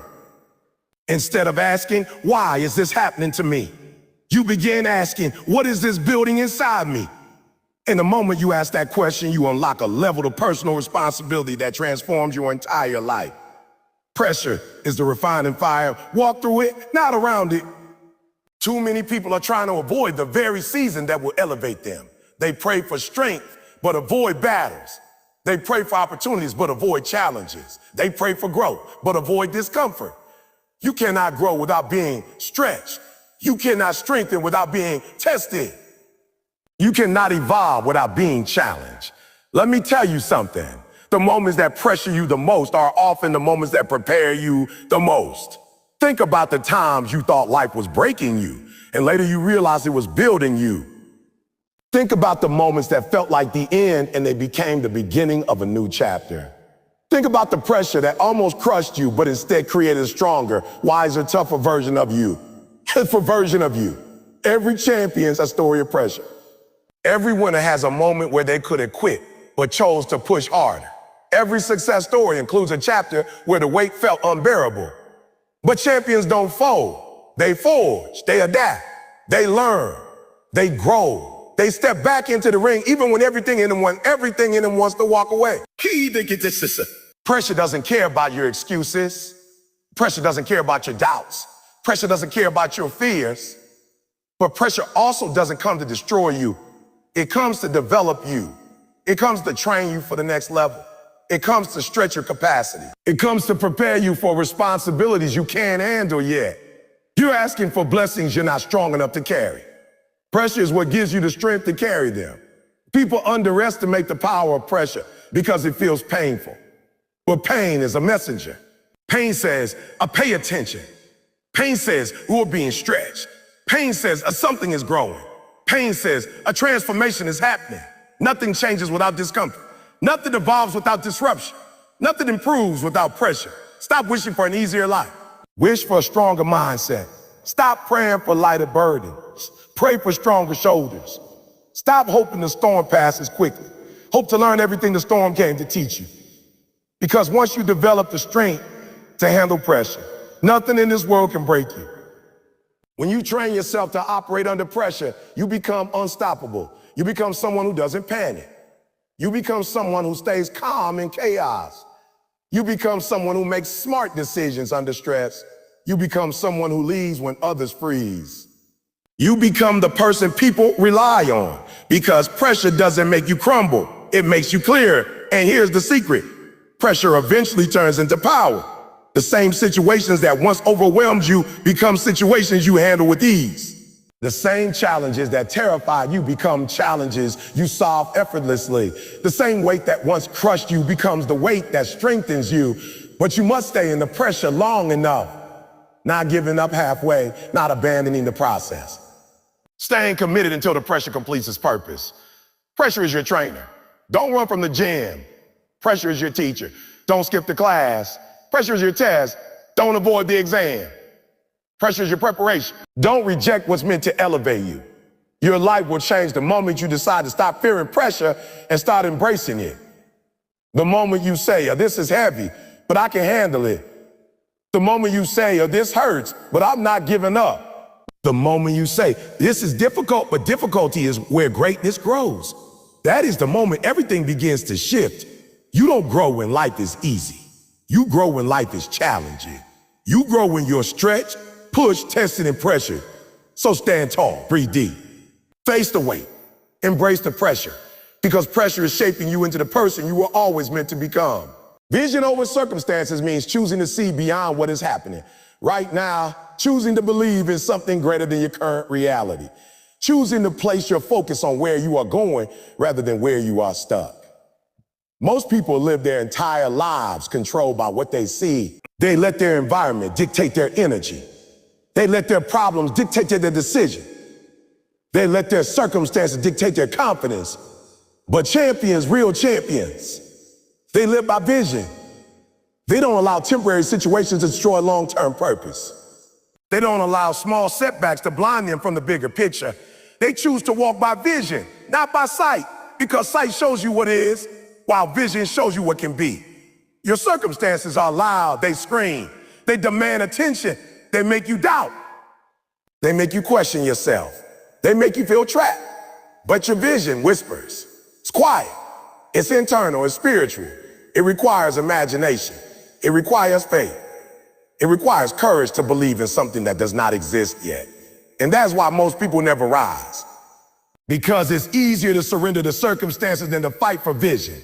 Instead of asking, why is this happening to me? You begin asking, what is this building inside me? And the moment you ask that question, you unlock a level of personal responsibility that transforms your entire life. Pressure is the refining fire. Walk through it, not around it. Too many people are trying to avoid the very season that will elevate them. They pray for strength, but avoid battles. They pray for opportunities, but avoid challenges. They pray for growth, but avoid discomfort. You cannot grow without being stretched. You cannot strengthen without being tested. You cannot evolve without being challenged. Let me tell you something. The moments that pressure you the most are often the moments that prepare you the most. Think about the times you thought life was breaking you, and later you realized it was building you. Think about the moments that felt like the end and they became the beginning of a new chapter. Think about the pressure that almost crushed you, but instead created a stronger, wiser, tougher version of you. Every champion's a story of pressure. Every winner has a moment where they could have quit, but chose to push harder. Every success story includes a chapter where the weight felt unbearable. But champions don't fold. They forge, they adapt, they learn, they grow. They step back into the ring even when everything in them wants to walk away. Pressure doesn't care about your excuses. Pressure doesn't care about your doubts. Pressure doesn't care about your fears. But pressure also doesn't come to destroy you. It comes to develop you. It comes to train you for the next level. It comes to stretch your capacity. It comes to prepare you for responsibilities you can't handle yet. You're asking for blessings you're not strong enough to carry. Pressure is what gives you the strength to carry them. People underestimate the power of pressure because it feels painful. But pain is a messenger. Pain says, pay attention. Pain says, we're being stretched. Pain says, something is growing. Pain says, a transformation is happening. Nothing changes without discomfort. Nothing evolves without disruption. Nothing improves without pressure. Stop wishing for an easier life. Wish for a stronger mindset. Stop praying for lighter burdens. Pray for stronger shoulders. Stop hoping the storm passes quickly. Hope to learn everything the storm came to teach you. Because once you develop the strength to handle pressure, nothing in this world can break you. When you train yourself to operate under pressure, you become unstoppable. You become someone who doesn't panic. You become someone who stays calm in chaos. You become someone who makes smart decisions under stress. You become someone who leads when others freeze. You become the person people rely on because pressure doesn't make you crumble. It makes you clear. And here's the secret. Pressure eventually turns into power. The same situations that once overwhelmed you become situations you handle with ease. The same challenges that terrified you become challenges you solve effortlessly. The same weight that once crushed you becomes the weight that strengthens you. But you must stay in the pressure long enough. Not giving up halfway, not abandoning the process. Staying committed until the pressure completes its purpose. Pressure is your trainer. Don't run from the gym. Pressure is your teacher. Don't skip the class. Pressure is your test. Don't avoid the exam. Pressure is your preparation. Don't reject what's meant to elevate you. Your life will change the moment you decide to stop fearing pressure and start embracing it. The moment you say, oh, this is heavy, but I can handle it. The moment you say, oh, this hurts, but I'm not giving up. The moment you say, this is difficult, but difficulty is where greatness grows. That is the moment everything begins to shift. You don't grow when life is easy. You grow when life is challenging. You grow when you're stretched, pushed, tested, and pressured. So stand tall, breathe deep. Face the weight, embrace the pressure, because pressure is shaping you into the person you were always meant to become. Vision over circumstances means choosing to see beyond what is happening. Right now, choosing to believe in something greater than your current reality. Choosing to place your focus on where you are going rather than where you are stuck. Most people live their entire lives controlled by what they see. They let their environment dictate their energy. They let their problems dictate their decision. They let their circumstances dictate their confidence. But champions, real champions, they live by vision. They don't allow temporary situations to destroy long-term purpose. They don't allow small setbacks to blind them from the bigger picture. They choose to walk by vision, not by sight, because sight shows you what is, while vision shows you what can be. Your circumstances are loud, they scream, they demand attention, they make you doubt. They make you question yourself. They make you feel trapped. But your vision whispers. It's quiet, it's internal, it's spiritual. It requires imagination. It requires faith. It requires courage to believe in something that does not exist yet. And that's why most people never rise. Because it's easier to surrender to circumstances than to fight for vision.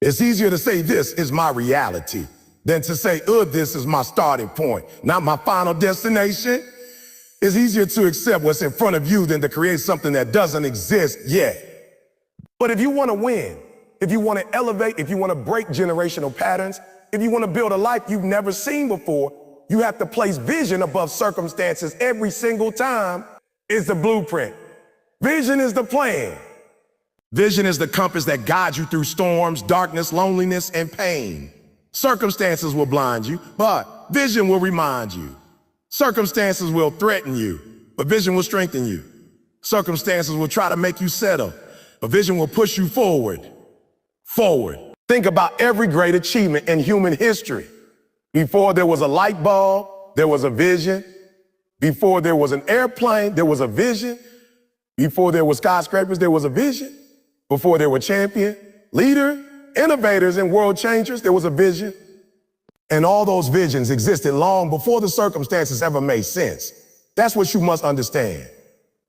It's easier to say this is my reality than to say, this is my starting point, not my final destination. It's easier to accept what's in front of you than to create something that doesn't exist yet. But if you want to win, if you want to elevate, if you want to break generational patterns, if you want to build a life you've never seen before, you have to place vision above circumstances every single time. It's the blueprint. Vision is the plan. Vision is the compass that guides you through storms, darkness, loneliness, and pain. Circumstances will blind you, but vision will remind you. Circumstances will threaten you, but vision will strengthen you. Circumstances will try to make you settle, but vision will push you forward. Think about every great achievement in human history. Before there was a light bulb, there was a vision. Before there was an airplane, there was a vision. Before there were skyscrapers, there was a vision. Before there were champions, leaders, innovators, and world changers, there was a vision. And all those visions existed long before the circumstances ever made sense. That's what you must understand.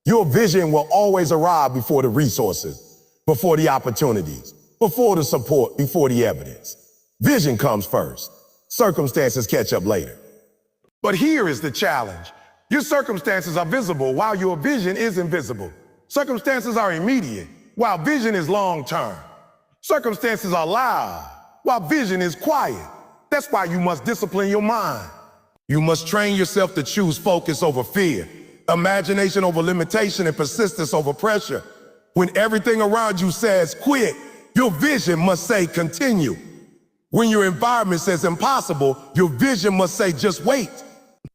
Your vision will always arrive before the resources, before the opportunities, before the support, before the evidence. Vision comes first. Circumstances catch up later. But here is the challenge. Your circumstances are visible while your vision is invisible. Circumstances are immediate while vision is long-term. Circumstances are loud while vision is quiet. That's why you must discipline your mind. You must train yourself to choose focus over fear, imagination over limitation, and persistence over pressure. When everything around you says quit, your vision must say continue. When your environment says impossible, your vision must say just wait.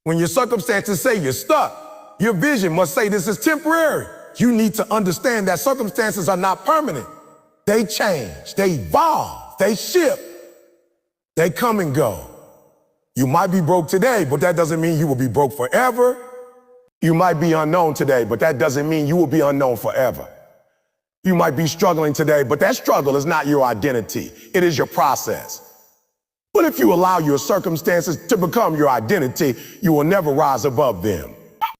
When your circumstances say you're stuck, your vision must say this is temporary. You need to understand that circumstances are not permanent. They change, they evolve, they shift, they come and go. You might be broke today, but that doesn't mean you will be broke forever. You might be unknown today, but that doesn't mean you will be unknown forever. You might be struggling today, but that struggle is not your identity. It is your process. But if you allow your circumstances to become your identity, you will never rise above them.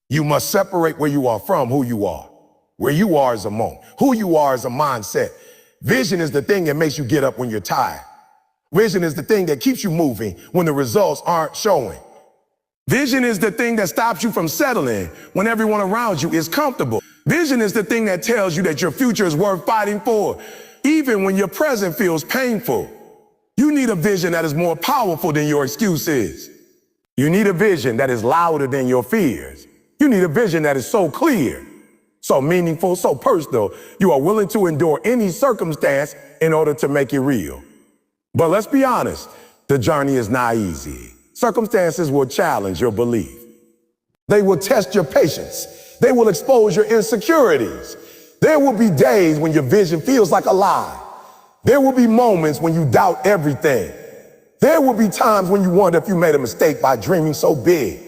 You must separate where you are from who you are. Where you are is a moment. Who you are is a mindset. Vision is the thing that makes you get up when you're tired. Vision is the thing that keeps you moving when the results aren't showing. Vision is the thing that stops you from settling when everyone around you is comfortable. Vision is the thing that tells you that your future is worth fighting for, even when your present feels painful. You need a vision that is more powerful than your excuses. You need a vision that is louder than your fears. You need a vision that is so clear, so meaningful, so personal, you are willing to endure any circumstance in order to make it real. But let's be honest, the journey is not easy. Circumstances will challenge your belief. They will test your patience. They will expose your insecurities. There will be days when your vision feels like a lie. There will be moments when you doubt everything. There will be times when you wonder if you made a mistake by dreaming so big.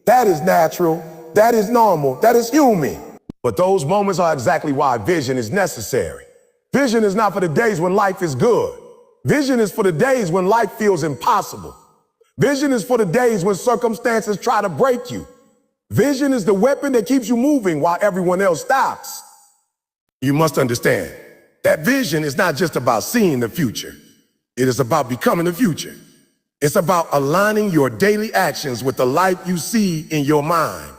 That is natural. That is normal. That is human. But those moments are exactly why vision is necessary. Vision is not for the days when life is good. Vision is for the days when life feels impossible. Vision is for the days when circumstances try to break you. Vision is the weapon that keeps you moving while everyone else stops. You must understand that vision is not just about seeing the future. It is about becoming the future. It's about aligning your daily actions with the life you see in your mind.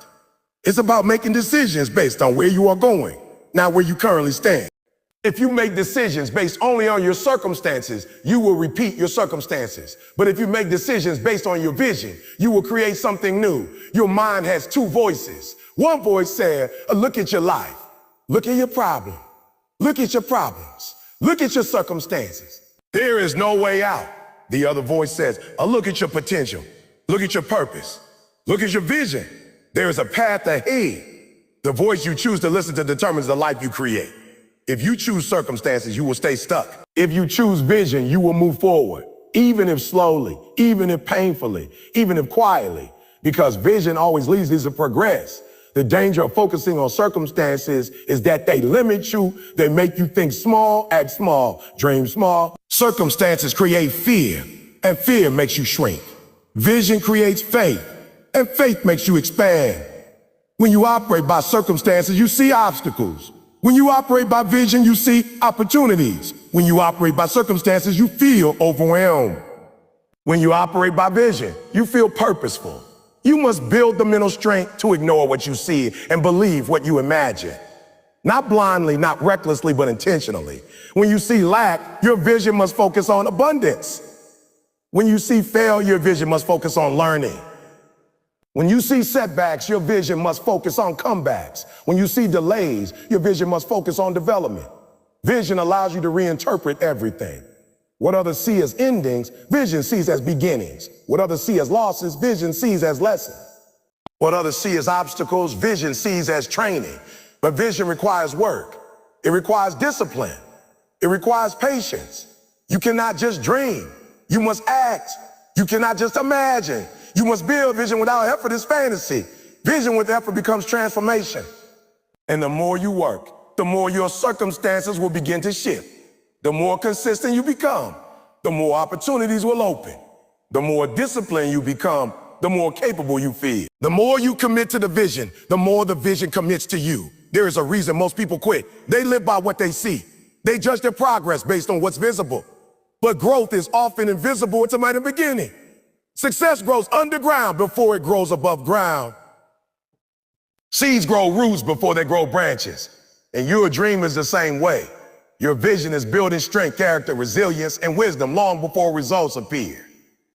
It's about making decisions based on where you are going, not where you currently stand. If you make decisions based only on your circumstances, you will repeat your circumstances. But if you make decisions based on your vision, you will create something new. Your mind has two voices. One voice said, look at your life. Look at your problem. Look at your problems. Look at your circumstances. There is no way out. The other voice says, look at your potential. Look at your purpose. Look at your vision. There is a path ahead. The voice you choose to listen to determines the life you create. If you choose circumstances, you will stay stuck. If you choose vision, you will move forward, even if slowly, even if painfully, even if quietly, because vision always leads you to progress. The danger of focusing on circumstances is that they limit you, they make you think small, act small, dream small. Circumstances create fear, and fear makes you shrink. Vision creates faith, and faith makes you expand. When you operate by circumstances, you see obstacles. When you operate by vision, you see opportunities. When you operate by circumstances, you feel overwhelmed. When you operate by vision, you feel purposeful. You must build the mental strength to ignore what you see and believe what you imagine. Not blindly, not recklessly, but intentionally. When you see lack, your vision must focus on abundance. When you see failure, your vision must focus on learning. When you see setbacks, your vision must focus on comebacks. When you see delays, your vision must focus on development. Vision allows you to reinterpret everything. What others see as endings, vision sees as beginnings. What others see as losses, vision sees as lessons. What others see as obstacles, vision sees as training. But vision requires work. It requires discipline. It requires patience. You cannot just dream. You must act. You cannot just imagine. You must build vision without effort is fantasy. Vision with effort becomes transformation. And the more you work, the more your circumstances will begin to shift. The more consistent you become, the more opportunities will open. The more disciplined you become, the more capable you feel. The more you commit to the vision, the more the vision commits to you. There is a reason most people quit. They live by what they see. They judge their progress based on what's visible. But growth is often invisible at the beginning. Success grows underground before it grows above ground. Seeds grow roots before they grow branches. And your dream is the same way. Your vision is building strength, character, resilience, and wisdom long before results appear.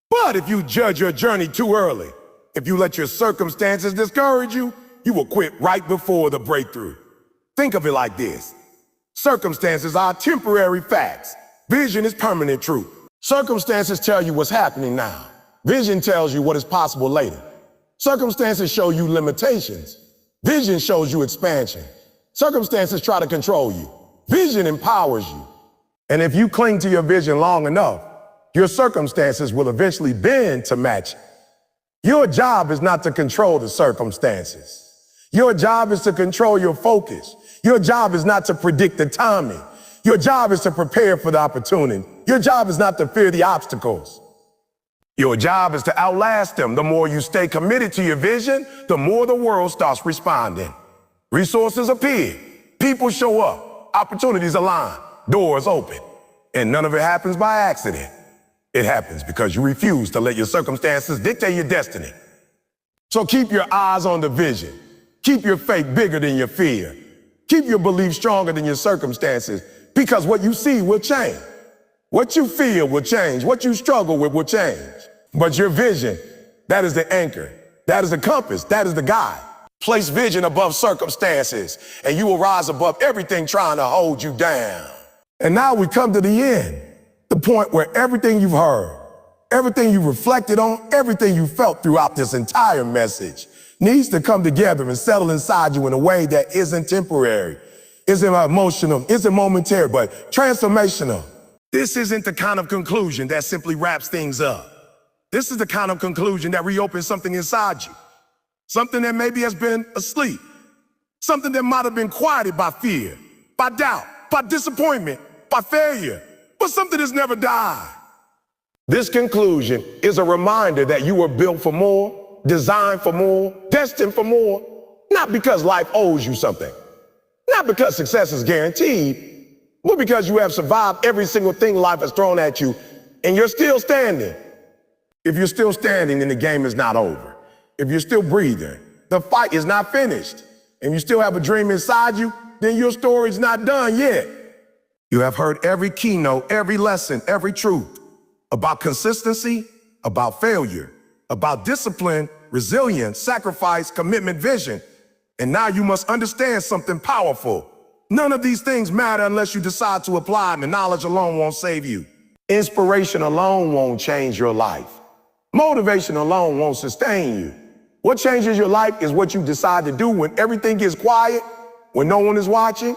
But if you judge your journey too early, if you let your circumstances discourage you, you will quit right before the breakthrough. Think of it like this. Circumstances are temporary facts. Vision is permanent truth. Circumstances tell you what's happening now. Vision tells you what is possible later. Circumstances show you limitations. Vision shows you expansion. Circumstances try to control you. Vision empowers you. And if you cling to your vision long enough, your circumstances will eventually bend to match it. Your job is not to control the circumstances. Your job is to control your focus. Your job is not to predict the timing. Your job is to prepare for the opportunity. Your job is not to fear the obstacles. Your job is to outlast them. The more you stay committed to your vision, the more the world starts responding. Resources appear, people show up, opportunities align, doors open, and none of it happens by accident. It happens because you refuse to let your circumstances dictate your destiny. So keep your eyes on the vision. Keep your faith bigger than your fear. Keep your belief stronger than your circumstances, because what you see will change. What you feel will change. What you struggle with will change. But your vision, that is the anchor. That is the compass. That is the guide. Place vision above circumstances, and you will rise above everything trying to hold you down. And now we come to the end, the point where everything you've heard, everything you reflected on, everything you felt throughout this entire message needs to come together and settle inside you in a way that isn't temporary, isn't emotional, isn't momentary, but transformational. This isn't the kind of conclusion that simply wraps things up. This is the kind of conclusion that reopens something inside you, something that maybe has been asleep, something that might have been quieted by fear, by doubt, by disappointment, by failure, but something that's never died. This conclusion is a reminder that you were built for more, designed for more, destined for more, not because life owes you something, not because success is guaranteed, but because you have survived every single thing life has thrown at you, and you're still standing. If you're still standing, then the game is not over. If you're still breathing, the fight is not finished. And you still have a dream inside you, then your story's not done yet. You have heard every keynote, every lesson, every truth about consistency, about failure, about discipline, resilience, sacrifice, commitment, vision. And now you must understand something powerful. None of these things matter unless you decide to apply them, and knowledge alone won't save you. Inspiration alone won't change your life. Motivation alone won't sustain you. What changes your life is what you decide to do when everything gets quiet, when no one is watching,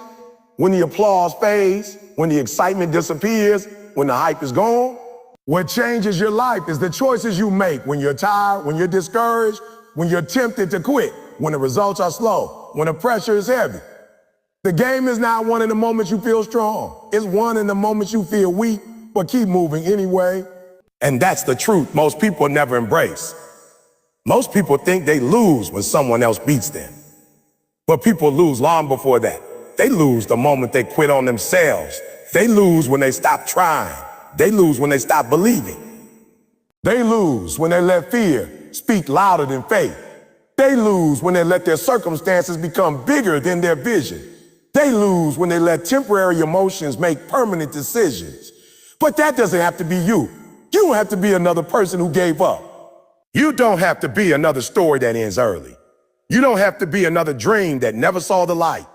when the applause fades, when the excitement disappears, when the hype is gone. What changes your life is the choices you make when you're tired, when you're discouraged, when you're tempted to quit, when the results are slow, when the pressure is heavy. The game is not won in the moment you feel strong. It's won in the moment you feel weak, but keep moving anyway. And that's the truth most people never embrace. Most people think they lose when someone else beats them. But people lose long before that. They lose the moment they quit on themselves. They lose when they stop trying. They lose when they stop believing. They lose when they let fear speak louder than faith. They lose when they let their circumstances become bigger than their vision. They lose when they let temporary emotions make permanent decisions. But that doesn't have to be you. You don't have to be another person who gave up. You don't have to be another story that ends early. You don't have to be another dream that never saw the light.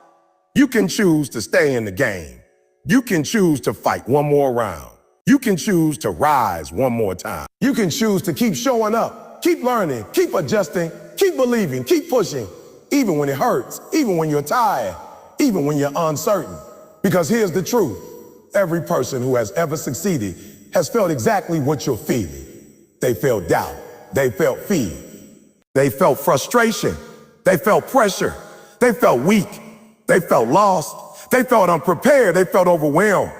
You can choose to stay in the game. You can choose to fight one more round. You can choose to rise one more time. You can choose to keep showing up, keep learning, keep adjusting, keep believing, keep pushing, even when it hurts, even when you're tired, even when you're uncertain. Because here's the truth. Every person who has ever succeeded has felt exactly what you're feeling. They felt doubt. They felt fear. They felt frustration. They felt pressure. They felt weak. They felt lost. They felt unprepared. They felt overwhelmed.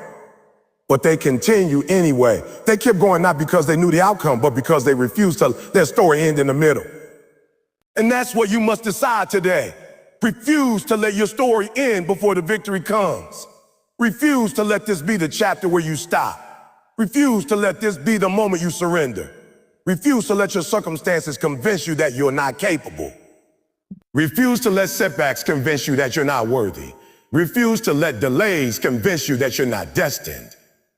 But they continued anyway. They kept going not because they knew the outcome, but because they refused to let their story end in the middle. And that's what you must decide today. Refuse to let your story end before the victory comes. Refuse to let this be the chapter where you stop. Refuse to let this be the moment you surrender. Refuse to let your circumstances convince you that you're not capable. Refuse to let setbacks convince you that you're not worthy. Refuse to let delays convince you that you're not destined.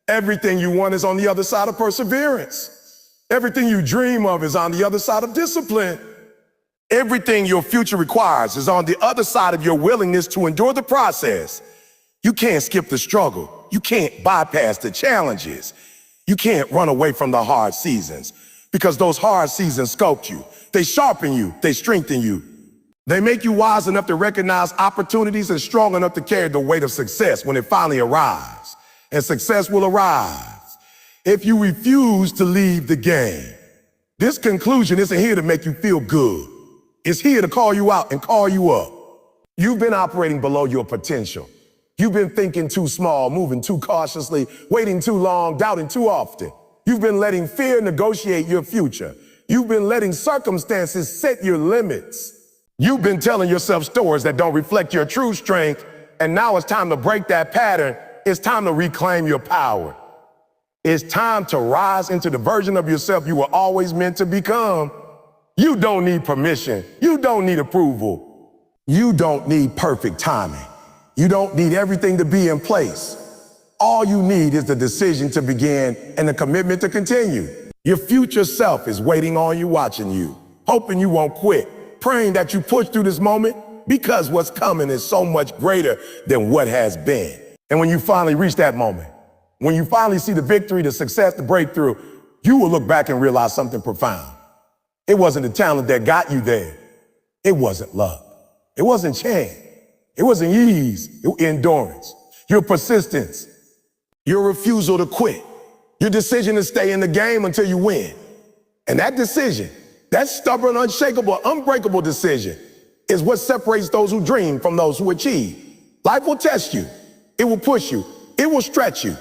Everything you want is on the other side of perseverance. Everything you dream of is on the other side of discipline. Everything your future requires is on the other side of your willingness to endure the process. You can't skip the struggle. You can't bypass the challenges. You can't run away from the hard seasons, because those hard seasons sculpt you. They sharpen you. They strengthen you. They make you wise enough to recognize opportunities and strong enough to carry the weight of success when it finally arrives. And success will arise if you refuse to leave the game. This conclusion isn't here to make you feel good. It's here to call you out and call you up. You've been operating below your potential. You've been thinking too small, moving too cautiously, waiting too long, doubting too often. You've been letting fear negotiate your future. You've been letting circumstances set your limits. You've been telling yourself stories that don't reflect your true strength, and now it's time to break that pattern. It's time to reclaim your power. It's time to rise into the version of yourself you were always meant to become. You don't need permission. You don't need approval. You don't need perfect timing. You don't need everything to be in place. All you need is the decision to begin and the commitment to continue. Your future self is waiting on you, watching you, hoping you won't quit, praying that you push through this moment, because what's coming is so much greater than what has been. And when you finally reach that moment, when you finally see the victory, the success, the breakthrough, you will look back and realize something profound. It wasn't the talent that got you there. It wasn't luck. It wasn't chance. It wasn't ease. It was endurance. Your persistence. Your refusal to quit. Your decision to stay in the game until you win. And that decision, that stubborn, unshakable, unbreakable decision, is what separates those who dream from those who achieve. Life will test you. It will push you. It will stretch you.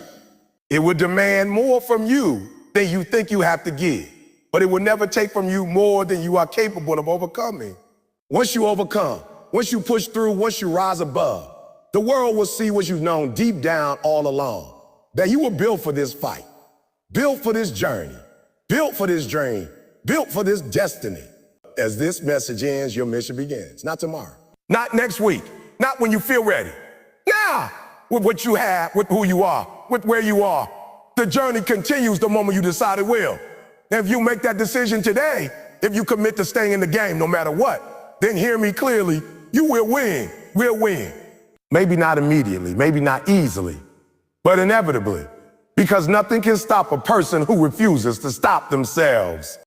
It will demand more from you than you think you have to give. But it will never take from you more than you are capable of overcoming. Once you overcome, once you push through, once you rise above, the world will see what you've known deep down all along. That you were built for this fight, built for this journey, built for this dream, built for this destiny. As this message ends, your mission begins. Not tomorrow, not next week, not when you feel ready. Now, with what you have, with who you are, with where you are. The journey continues the moment you decide it will. And if you make that decision today, if you commit to staying in the game no matter what, then hear me clearly, you will win. We'll win. Maybe not immediately, maybe not easily, but inevitably. Because nothing can stop a person who refuses to stop themselves.